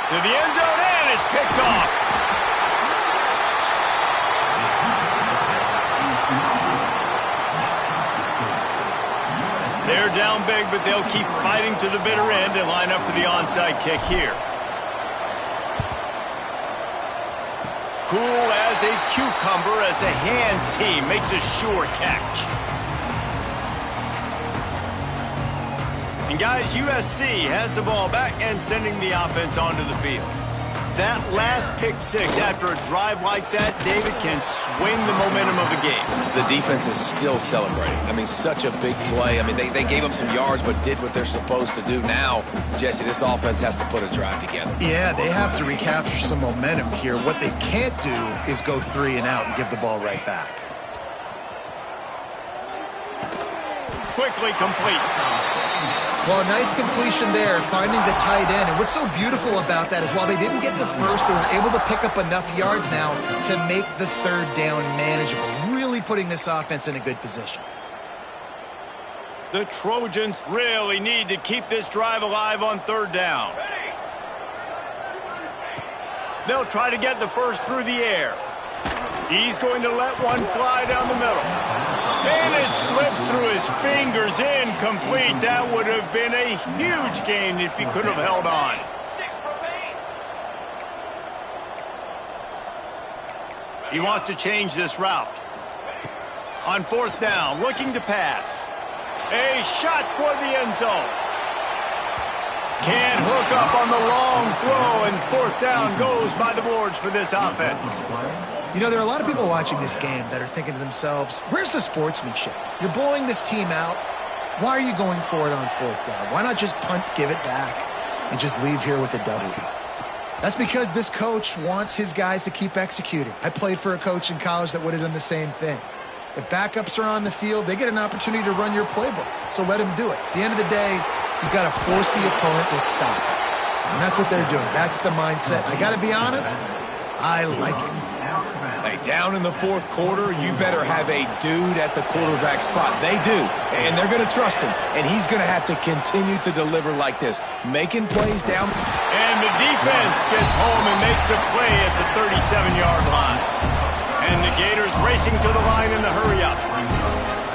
To the end zone, and is picked off. They're down big, but they'll keep fighting to the bitter end and line up for the onside kick here. Cool as a cucumber as the hands team makes a sure catch. And guys, USC has the ball back and sending the offense onto the field. That last pick six after a drive like that, David, can swing the momentum of a game. The defense is still celebrating. I mean, such a big play. I mean, they gave up some yards but did what they're supposed to do. Now, Jesse, this offense has to put a drive together. Yeah, they have to recapture some momentum here. What they can't do is go 3 and out and give the ball right back. Quickly complete. Well, a nice completion there, finding the tight end. And what's so beautiful about that is while they didn't get the first, they were able to pick up enough yards now to make the third down manageable, really putting this offense in a good position. The Trojans really need to keep this drive alive on third down. They'll try to get the first through the air. He's going to let one fly down the middle. And it slips through his fingers, incomplete. That would have been a huge gain if he could have held on. He wants to change this route. On fourth down, looking to pass. A shot for the end zone. Can't hook up on the long throw, and fourth down goes by the boards for this offense. You know, there are a lot of people watching this game that are thinking to themselves, where's the sportsmanship? You're blowing this team out. Why are you going for it on fourth down? Why not just punt, give it back, and just leave here with a W? That's because this coach wants his guys to keep executing. I played for a coach in college that would have done the same thing. If backups are on the field, they get an opportunity to run your playbook, so let them do it. At the end of the day, you've got to force the opponent to stop. And that's what they're doing. That's the mindset. I got to be honest, I like it. Hey, down in the fourth quarter, you better have a dude at the quarterback spot. They do, and they're going to trust him, and he's going to have to continue to deliver like this, making plays down. And the defense gets home and makes a play at the 37-yard line. And the Gators racing to the line in the hurry-up.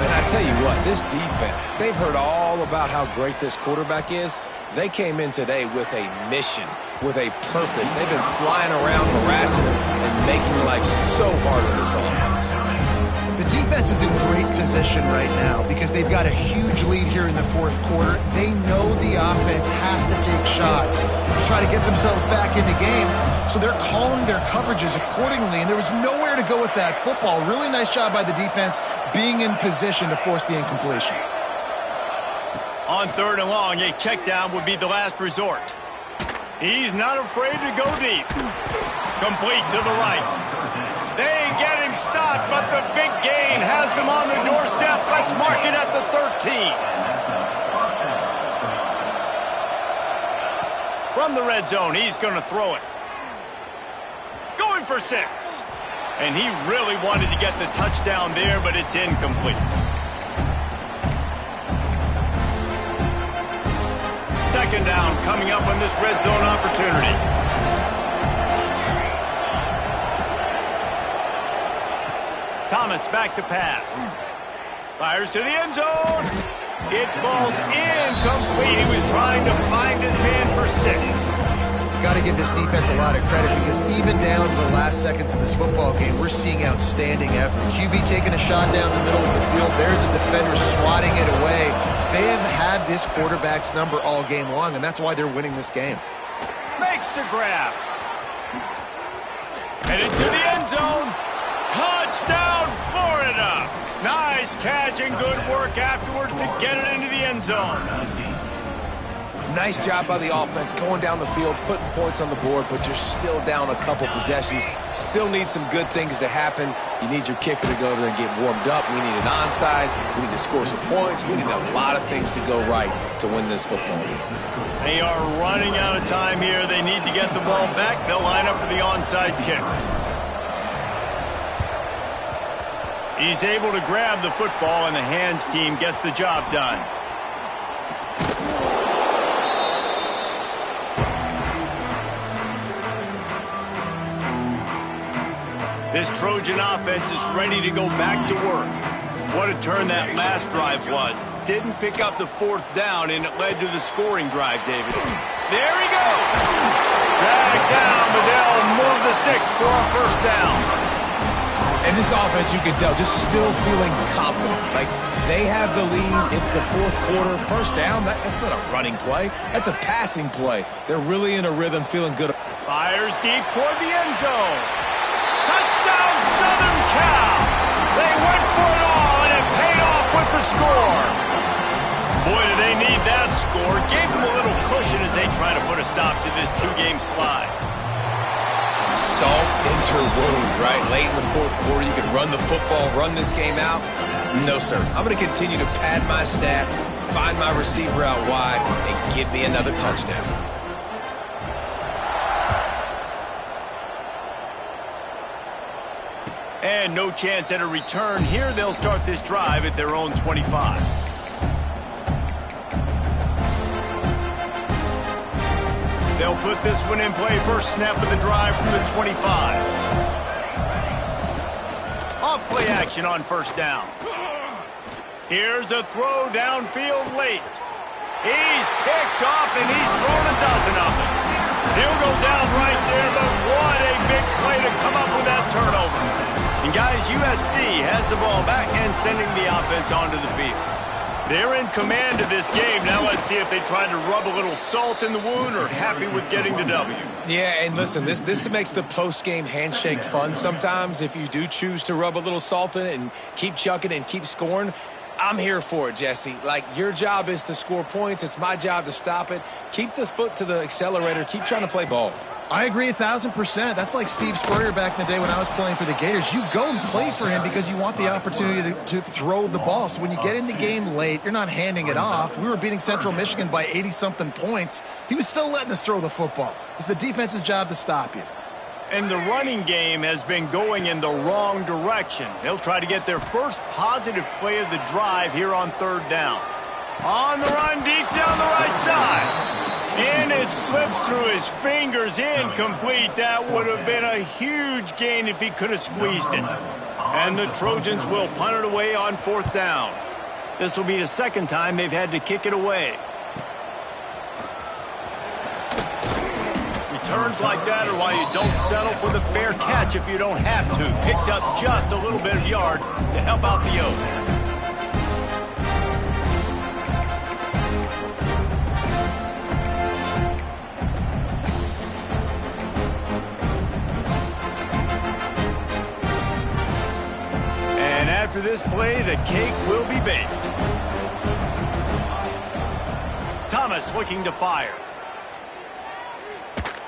And I tell you what, this defense, they've heard all about how great this quarterback is. They came in today with a mission, with a purpose. They've been flying around, harassing him, and making life so hard on this offense. The defense is in great position right now because they've got a huge lead here in the fourth quarter. They know the offense has to take shots to try to get themselves back in the game, so they're calling their coverages accordingly, and there was nowhere to go with that football. Really nice job by the defense being in position to force the incompletion. On third and long, a check down would be the last resort. He's not afraid to go deep. Complete to the right. They get him stopped, but the big gain has them on the doorstep. Let's mark it at the 13. From the red zone, he's going to throw it. Going for 6. And he really wanted to get the touchdown there, but it's incomplete. Second down coming up on this red zone opportunity. Thomas back to pass. Fires to the end zone. It falls incomplete. He was trying to find his man for 6. Got to give this defense a lot of credit because even down to the last seconds of this football game, we're seeing outstanding effort. QB taking a shot down the middle of the field. There's a defender swatting it away. They have had this quarterback's number all game long, and that's why they're winning this game. Makes the grab. Headed to the end zone. Touchdown, Florida. Nice catch and good work afterwards to get it into the end zone. Nice job by the offense going down the field, putting points on the board, but you're still down a couple possessions. Still need some good things to happen. You need your kicker to go over there and get warmed up. We need an onside. We need to score some points. We need a lot of things to go right to win this football game. They are running out of time here. They need to get the ball back. They'll line up for the onside kick. He's able to grab the football, and the hands team gets the job done. This Trojan offense is ready to go back to work. What a turn that last drive was. Didn't pick up the fourth down, and it led to the scoring drive, David. There he goes! Back down, but they'll move the sticks for a first down. And this offense, you can tell, just still feeling confident. Like, they have the lead. It's the fourth quarter. First down, that's not a running play. That's a passing play. They're really in a rhythm, feeling good. Fires deep toward the end zone. Touchdown, Southern Cal! They went for it all, and it paid off with the score. Boy, do they need that score. Gave them a little cushion as they try to put a stop to this two-game slide. Salt into wound, right? Late in the fourth quarter, you can run the football, run this game out. No, sir. I'm going to continue to pad my stats, find my receiver out wide, and give me another touchdown. And no chance at a return here. They'll start this drive at their own 25. They'll put this one in play. First snap of the drive from the 25. Off play action on first down. Here's a throw downfield late. He's picked off, and he's thrown a dozen of them. He'll go down right there, but what a big play to come up with that turnover. And guys, USC has the ball back and sending the offense onto the field. They're in command of this game. Now let's see if they try to rub a little salt in the wound or happy with getting the W. Yeah, and listen, this makes the post-game handshake fun sometimes. If you do choose to rub a little salt in it and keep chucking and keep scoring, I'm here for it, Jesse. Like, your job is to score points. It's my job to stop it. Keep the foot to the accelerator. Keep trying to play ball. I agree 1,000%. That's like Steve Spurrier back in the day when I was playing for the Gators. You go and play for him because you want the opportunity to throw the ball. So when you get in the game late, you're not handing it off. We were beating Central Michigan by 80-something points. He was still letting us throw the football. It's the defense's job to stop you. And the running game has been going in the wrong direction. They'll try to get their first positive play of the drive here on third down. On the run, deep down the right side. And it slips through his fingers, incomplete. That would have been a huge gain if he could have squeezed it. And the Trojans will punt it away on fourth down. This will be the second time they've had to kick it away. Returns like that are why you don't settle for the fair catch if you don't have to. Picks up just a little bit of yards to help out the O's. After this play, the cake will be baked. Thomas looking to fire.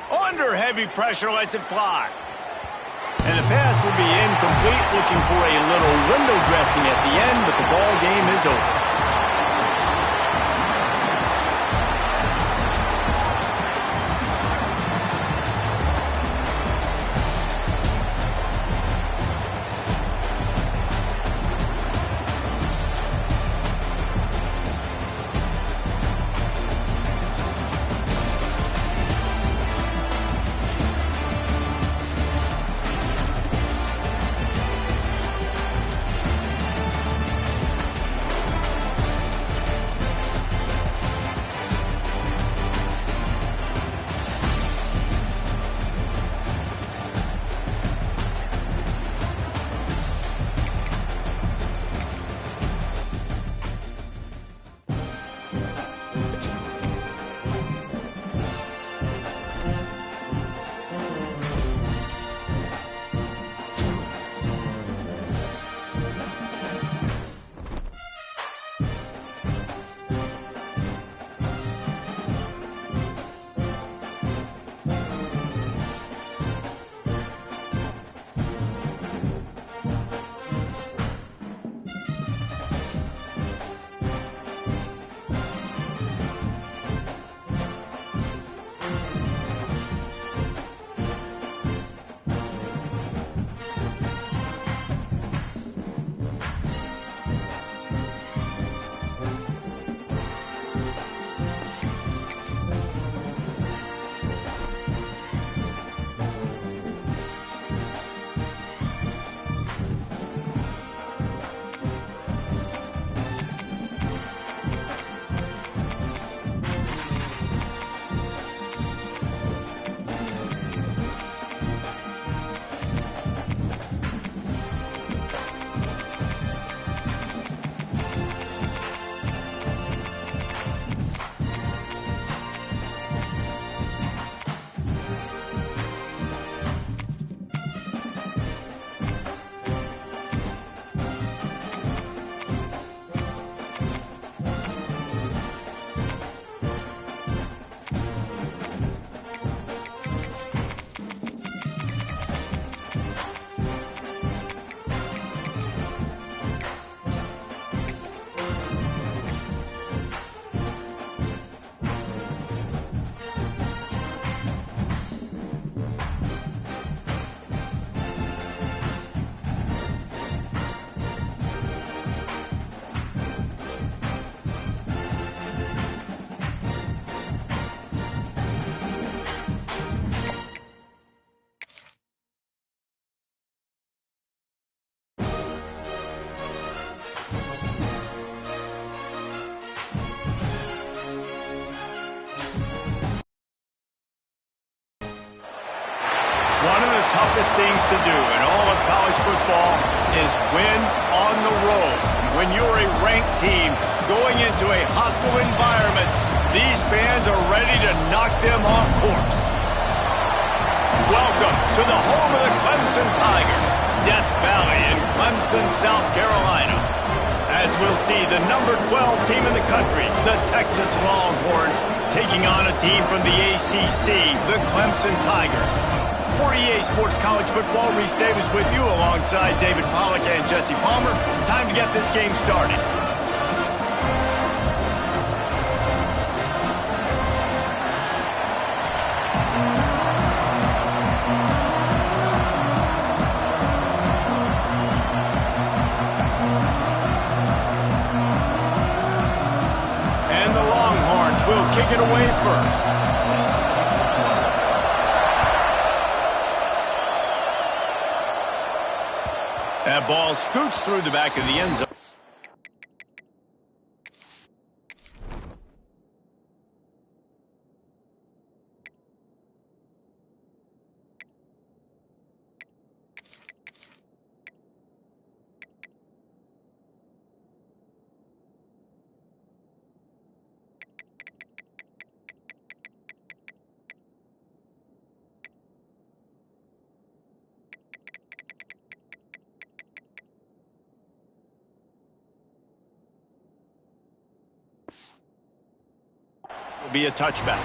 Under heavy pressure, lets it fly. And the pass will be incomplete, looking for a little window dressing at the end, but the ball game is over. the toughest things to do in all of college football is win on the road. When you're a ranked team going into a hostile environment, these fans are ready to knock them off course. Welcome to the home of the Clemson Tigers, Death Valley in Clemson, South Carolina. As we'll see the number 12 team in the country, the Texas Longhorns, taking on a team from the ACC, the Clemson Tigers. For EA Sports College Football, Reese Davis with you alongside David Pollack and Jesse Palmer. Time to get this game started. And the Longhorns will kick it away first. That ball scoots through the back of the end zone. Be a touchback.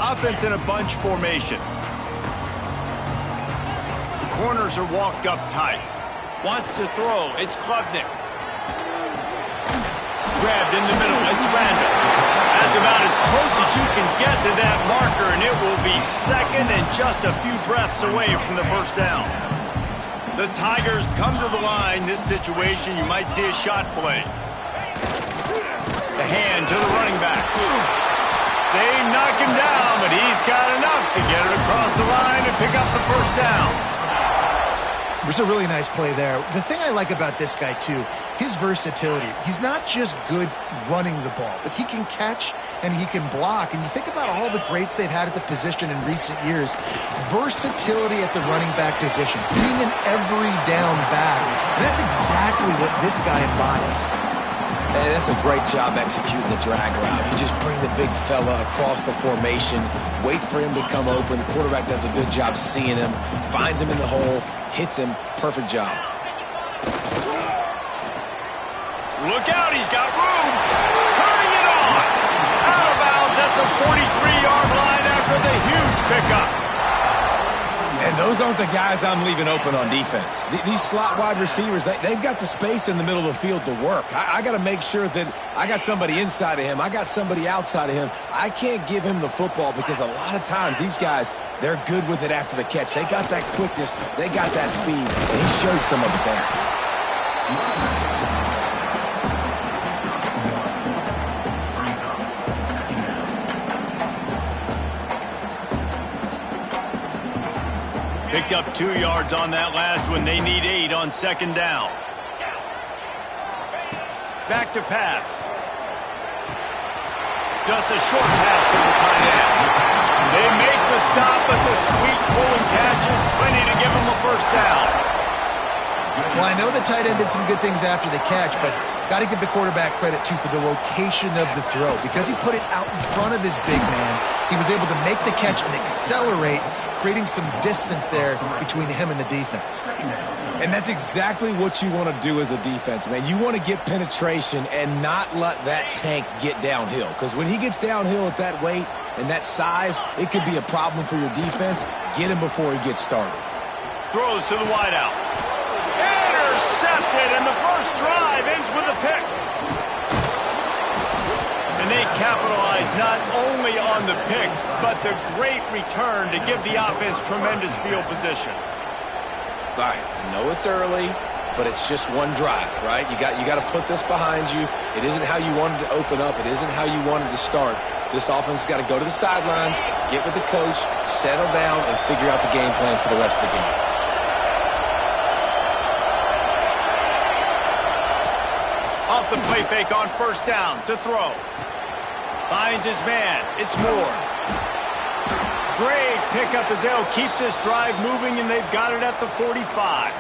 Offense in a bunch formation. Corners are walked up tight. Wants to throw. It's Klubnik. Grabbed in the middle. It's Randall. That's about as close as you can get to that marker, and it will be second and just a few breaths away from the first down. The Tigers come to the line. This situation, you might see a shot play. The hand to the running back. They knock him down, but he's got enough to get it across the line and pick up the first down. It was a really nice play there. The thing I like about this guy, too, his versatility. He's not just good running the ball, but he can catch and he can block. And you think about all the greats they've had at the position in recent years. Versatility at the running back position, being an every down back. And that's exactly what this guy embodies. And that's a great job executing the drag route. You just bring the big fella across the formation, wait for him to come open. The quarterback does a good job seeing him, finds him in the hole, hits him. Perfect job. Look out, he's got room. Turning it on. Out of bounds at the 43-yard line after the huge pickup. And those aren't the guys I'm leaving open on defense. These slot wide receivers, they've got the space in the middle of the field to work. I got to make sure that I got somebody inside of him. I got somebody outside of him. I can't give him the football because a lot of times these guys, they're good with it after the catch. They got that quickness. They got that speed. And he showed some of it there. Picked up 2 yards on that last one. They need 8 on second down. Back to pass. Just a short pass to the tight end. They make the stop, but the sweet pulling catch is plenty to give them a first down. Well, I know the tight end did some good things after the catch, but got to give the quarterback credit, too, for the location of the throw. Because he put it out in front of his big man, he was able to make the catch and accelerate, creating some distance there between him and the defense. And that's exactly what you want to do as a defense, man. You want to get penetration and not let that tank get downhill. Because when he gets downhill at that weight and that size, it could be a problem for your defense. Get him before he gets started. Throws to the wideout. Intercepted, and the first drive ends with a pick. And they capitalize not only on the pick, but the great return to give the offense tremendous field position. All right, I know it's early. but it's just one drive, right? You got to put this behind you. It isn't how you wanted to open up. It isn't how you wanted to start. This offense has got to go to the sidelines, get with the coach, settle down, and figure out the game plan for the rest of the game. Off the play fake on first down to throw. Finds his man. It's Moore. Great pickup as they'll keep this drive moving, and they've got it at the 45.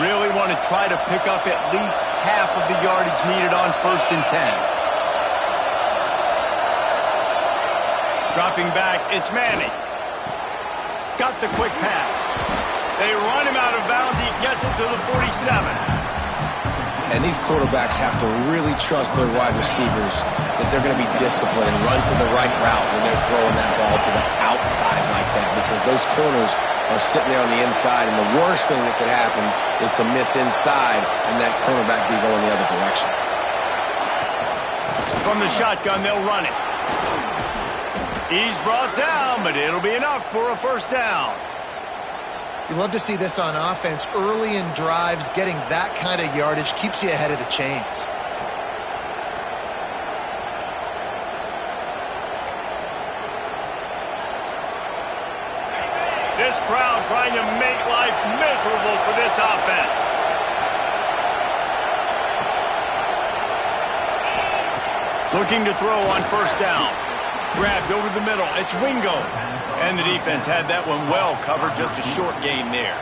Really want to try to pick up at least half of the yardage needed on 1st and 10. Dropping back, it's Manning. Got the quick pass. They run him out of bounds. He gets it to the 47. And these quarterbacks have to really trust their wide receivers that they're going to be disciplined and run to the right route when they're throwing that ball to the outside like that, because those corners are sitting there on the inside, and the worst thing that could happen is to miss inside and that cornerback be going the other direction. From the shotgun, they'll run it. He's brought down, but it'll be enough for a first down. You love to see this on offense. Early in drives, getting that kind of yardage keeps you ahead of the chains. This crowd trying to make life miserable for this offense. Looking to throw on first down. Grabbed over the middle. It's Wingo. And the defense had that one well covered. Just a short gain there.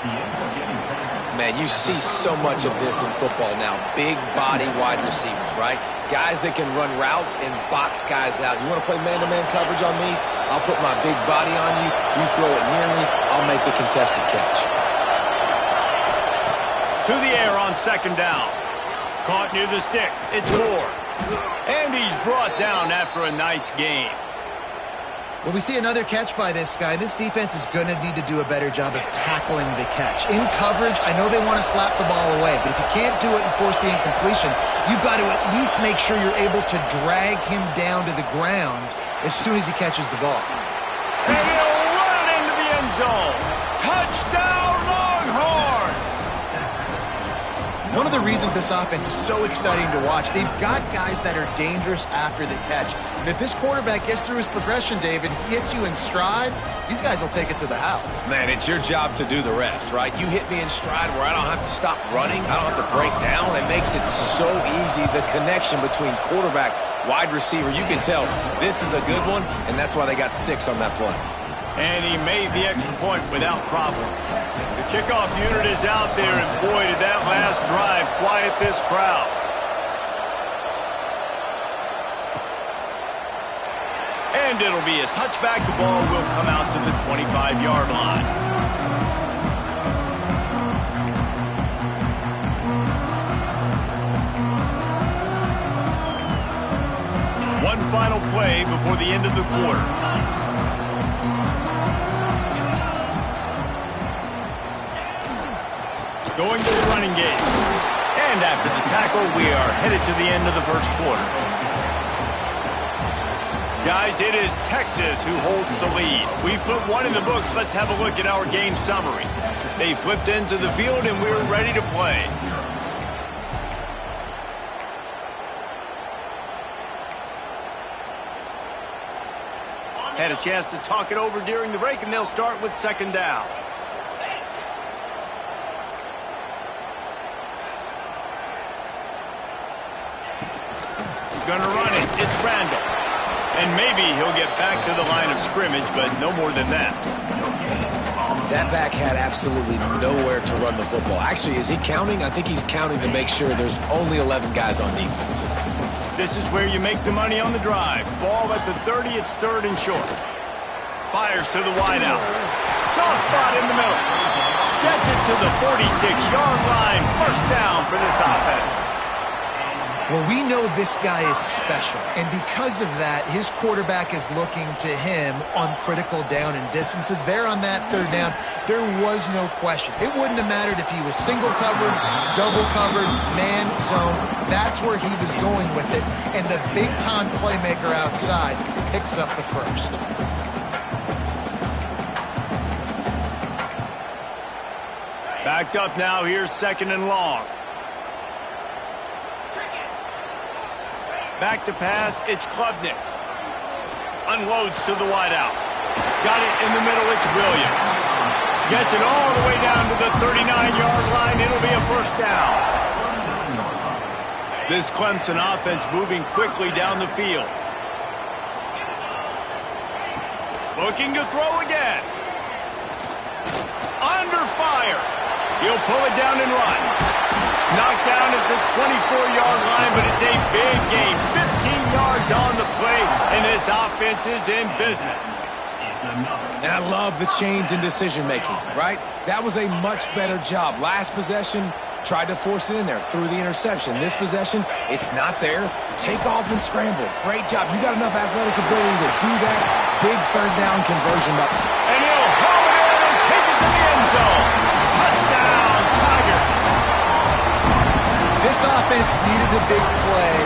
Man, you see so much of this in football now. Big body wide receivers, right? Guys that can run routes and box guys out. You want to play man-to-man coverage on me? I'll put my big body on you. You throw it near me, I'll make the contested catch. To the air on second down. Caught near the sticks. It's Moore. And he's brought down after a nice gain. Well, we see another catch by this guy. This defense is going to need to do a better job of tackling the catch. In coverage, I know they want to slap the ball away, but if you can't do it and force the incompletion, you've got to at least make sure you're able to drag him down to the ground as soon as he catches the ball. And he'll run it into the end zone. Touchdown, Longhorns! One of the reasons this offense is so exciting to watch, they've got guys that are dangerous after the catch. And if this quarterback gets through his progression, David, he hits you in stride, these guys will take it to the house. Man, it's your job to do the rest, right? You hit me in stride where I don't have to stop running. I don't have to break down. It makes it so easy, the connection between quarterback, wide receiver. You can tell this is a good one, and that's why they got 6 on that play. And he made the extra point without problem. The kickoff unit is out there, and boy, did that last drive quiet this crowd. And it'll be a touchback. The ball will come out to the 25-yard line. One final play before the end of the quarter. Going to the running game. And after the tackle, we are headed to the end of the first quarter. Guys, it is Texas who holds the lead. We've put one in the books. Let's have a look at our game summary. They flipped into the field, and we're ready to play. Had a chance to talk it over during the break, and they'll start with second down. Gonna run it. It's Randall. And maybe he'll get back to the line of scrimmage, but no more than that. That back had absolutely nowhere to run the football. Actually, is he counting? I think he's counting to make sure there's only 11 guys on defense. This is where you make the money on the drive. Ball at the 30, it's third and short. Fires to the wideout. Soft spot in the middle. Gets it to the 46-yard line. First down for this offense. Well, we know this guy is special, and because of that, his quarterback is looking to him on critical down and distances. There on that third down, there was no question. It wouldn't have mattered if he was single covered, double covered, man zone. That's where he was going with it, and the big-time playmaker outside picks up the first. Backed up now, here's 2nd and long. Back to pass, it's Klubnik. Unloads to the wideout. Got it in the middle, it's Williams. Gets it all the way down to the 39-yard line. It'll be a first down. This Clemson offense moving quickly down the field. Looking to throw again. Under fire. He'll pull it down and run. Knocked down at the 24-yard line, but it's a big game. 15 yards on the play, and this offense is in business. And I love the change in decision-making, right? That was a much better job. Last possession, tried to force it in there, threw the interception. This possession, it's not there. Take off and scramble. Great job. You got enough athletic ability to do that. Big third down conversion. And he'll haul it in and take it to the end zone. Touchdown, Tigers. This offense needed a big play,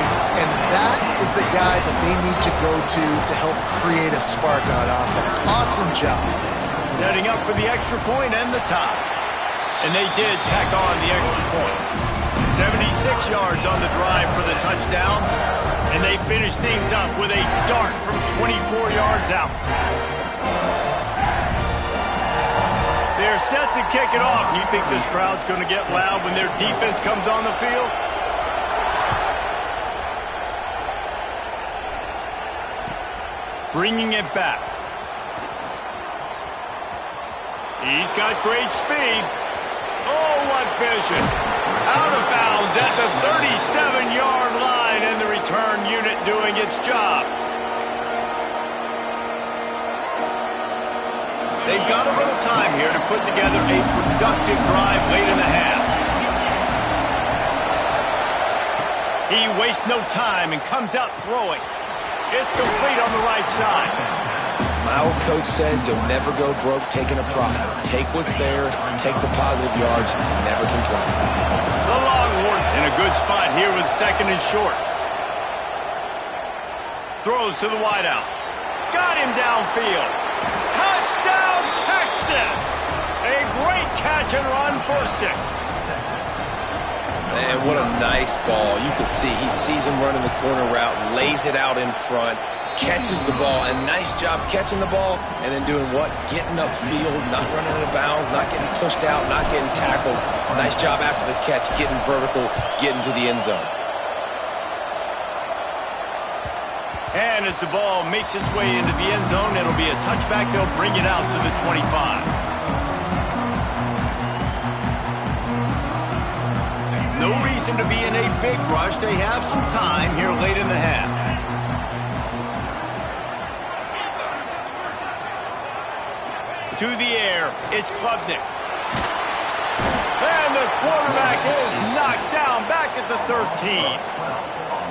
and that is the guy that they need to go to help create a spark on offense. Awesome job. Setting up for the extra point and the tie. And they did tack on the extra point. 76 yards on the drive for the touchdown. And they finished things up with a dart from 24 yards out. They're set to kick it off. And you think this crowd's going to get loud when their defense comes on the field? Bringing it back. He's got great speed. Oh, what vision. Out of bounds at the 37-yard line, and the return unit doing its job. They've got a little time here to put together a productive drive late in the half. He wastes no time and comes out throwing. It's complete on the right side. My old coach said you'll never go broke taking a profit. Take what's there, take the positive yards, never complain. The Longhorns in a good spot here with 2nd and short. Throws to the wideout. Got him downfield. Touchdown, Texas! A great catch and run for 6. Man, what a nice ball. You can see he sees him running the corner route, lays it out in front, catches the ball, and nice job catching the ball and then doing what? Getting upfield, not running out of bounds, not getting pushed out, not getting tackled. Nice job after the catch, getting vertical, getting to the end zone. And as the ball makes its way into the end zone, it'll be a touchback. They'll bring it out to the 25. No reason to be in a big rush. They have some time here late in the half. To the air, it's Klubnik. And the quarterback is knocked down back at the 13.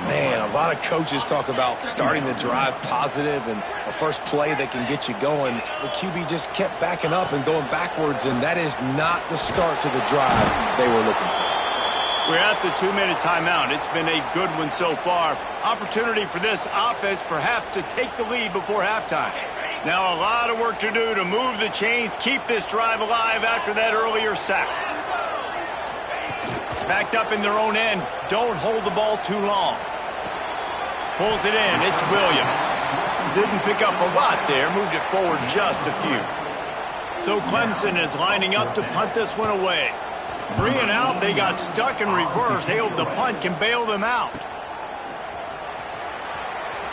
Man, a lot of coaches talk about starting the drive positive and a first play that can get you going. The QB just kept backing up and going backwards, and that is not the start to the drive they were looking for. We're at the 2-minute timeout. It's been a good one so far. Opportunity for this offense perhaps to take the lead before halftime. Now a lot of work to do to move the chains, keep this drive alive after that earlier sack. Backed up in their own end. Don't hold the ball too long. Pulls it in. It's Williams. Didn't pick up a lot there. Moved it forward just a few. So Clemson is lining up to punt this one away. 3 and out. They got stuck in reverse. They hope the punt can bail them out.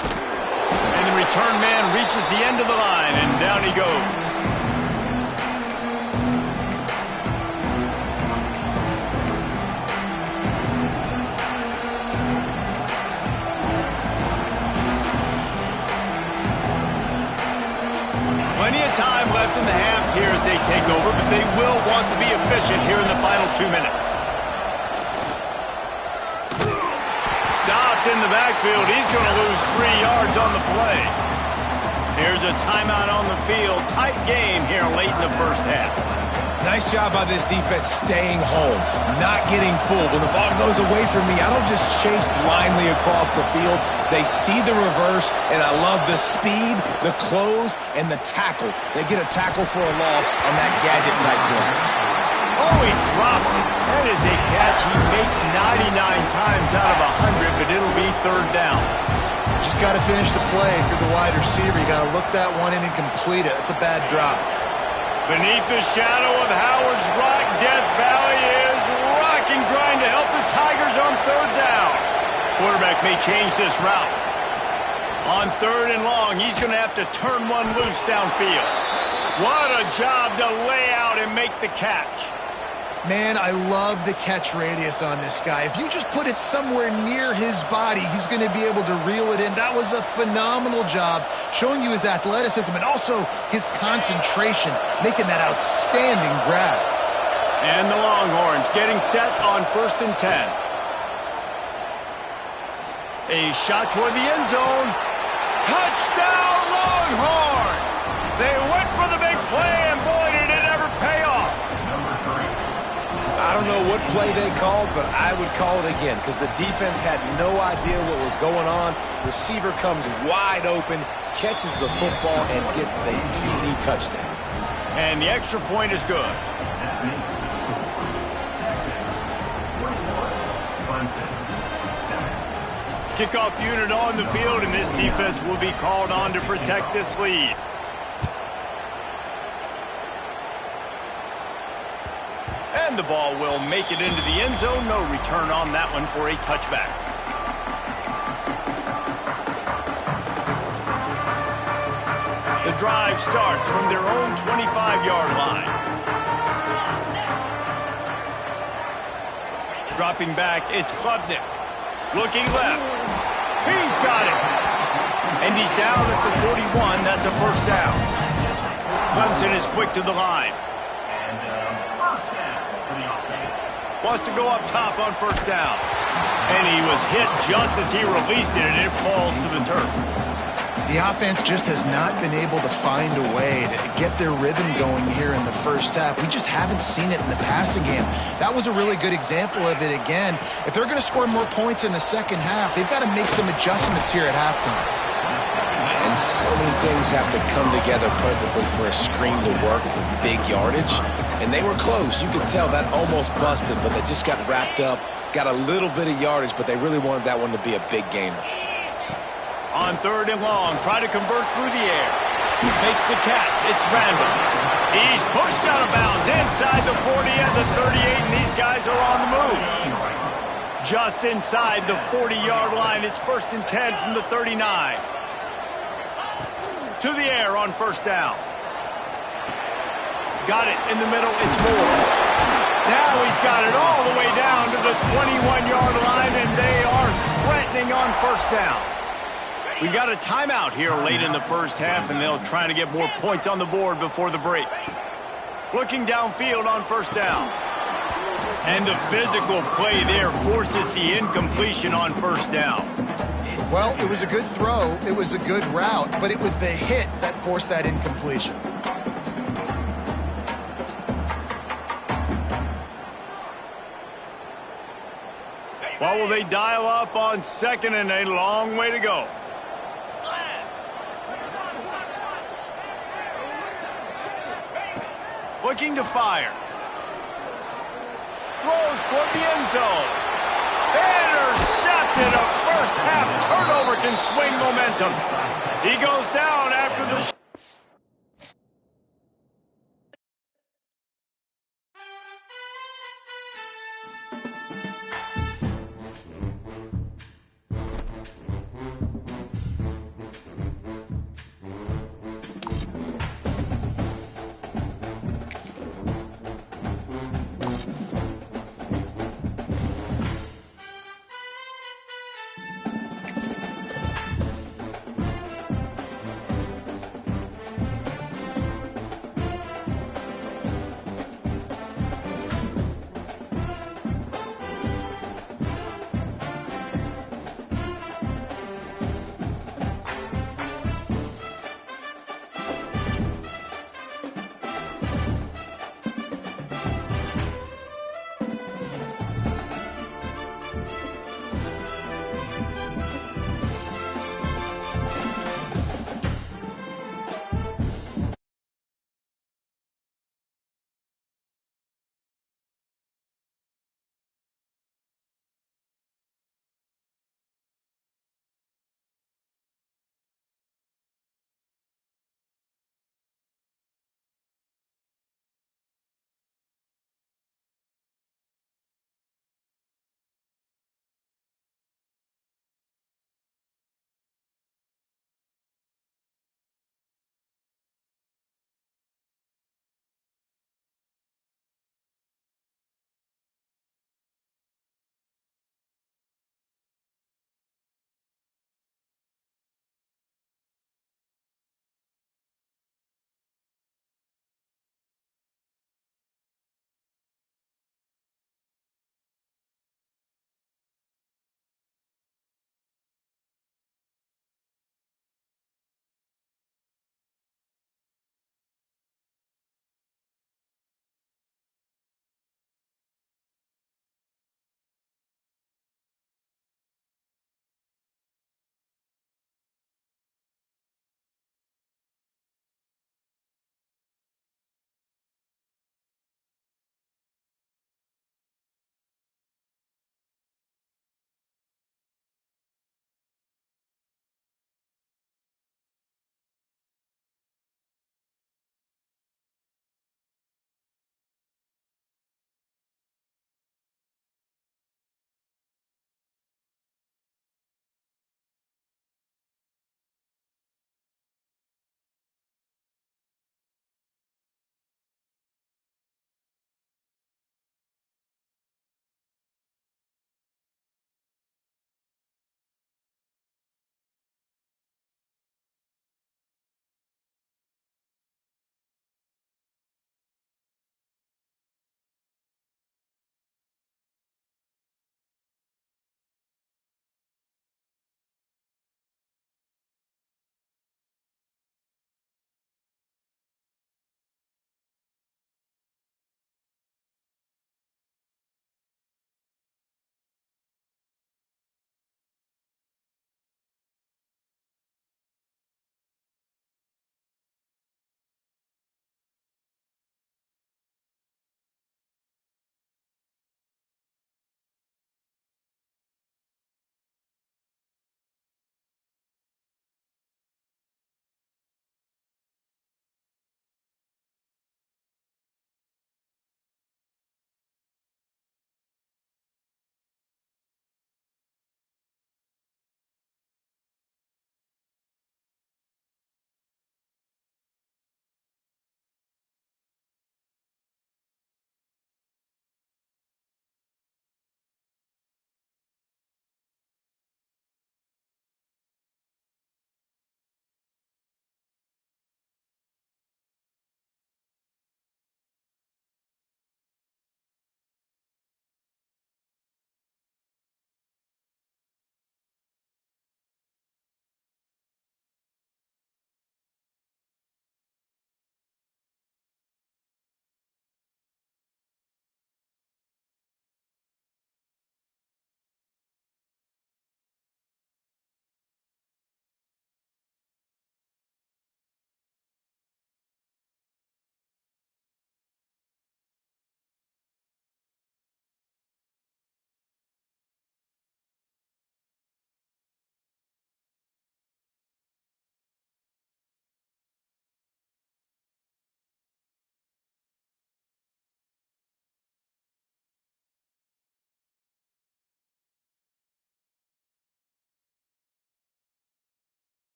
And the return man reaches the end of the line, and down he goes. Plenty of time left in the half here as they take over, but they will want to be efficient here in the final 2 minutes. Stopped in the backfield. He's going to lose 3 yards on the play. Here's a timeout on the field. Tight game here late in the first half. Nice job by this defense staying home, not getting fooled. When the ball goes away from me, I don't just chase blindly across the field. They see the reverse, and I love the speed, the close, and the tackle. They get a tackle for a loss on that gadget-type play. Oh, he drops it. That is a catch he makes 99 times out of 100, but it'll be third down. Just got to finish the play if you're the wide receiver. You got to look that one in and complete it. It's a bad drop. Beneath the shadow of Howard's Rock, Death Valley is rocking, trying to help the Tigers on third down. Quarterback may change this route. On third and long, he's going to have to turn one loose downfield. What a job to lay out and make the catch. Man, I love the catch radius on this guy. If you just put it somewhere near his body, he's going to be able to reel it in. That was a phenomenal job, showing you his athleticism and also his concentration, making that outstanding grab. And the Longhorns getting set on 1st and 10. A shot toward the end zone. Touchdown, Longhorns! They went for the big play, and boy, did it ever pay off. I don't know what play they called, but I would call it again because the defense had no idea what was going on. Receiver comes wide open, catches the football, and gets the easy touchdown. And the extra point is good. That makes the score Texas 41, Clemson 7. Kickoff unit on the field, and this defense will be called on to protect this lead. And the ball will make it into the end zone. No return on that one for a touchback. The drive starts from their own 25-yard line. Dropping back, it's Klubnik. Looking left. He's got it. And he's down at the 41. That's a first down. Clemson is quick to the line. First down for the offense. Wants to go up top on first down. And he was hit just as he released it, and it falls to the turf. The offense just has not been able to find a way to get their rhythm going here in the first half. We just haven't seen it in the passing game. That was a really good example of it again. If they're going to score more points in the second half, they've got to make some adjustments here at halftime. And so many things have to come together perfectly for a screen to work for big yardage. And they were close. You could tell that almost busted, but they just got wrapped up, got a little bit of yardage, but they really wanted that one to be a big gainer. On third and long, try to convert through the air. Makes the catch. It's Randall. He's pushed out of bounds inside the 40 and the 38, and these guys are on the move. Just inside the 40-yard line. It's 1st and 10 from the 39. To the air on first down. Got it in the middle. It's Moore. Now he's got it all the way down to the 21-yard line, and they are threatening on first down. We got a timeout here late in the first half, and they'll try to get more points on the board before the break. Looking downfield on first down. And the physical play there forces the incompletion on first down. Well, it was a good throw. It was a good route, but it was the hit that forced that incompletion. Well, will they dial up on second, and a long way to go. Looking to fire. Throws toward the end zone. Intercepted. A first half turnover can swing momentum. He goes down after the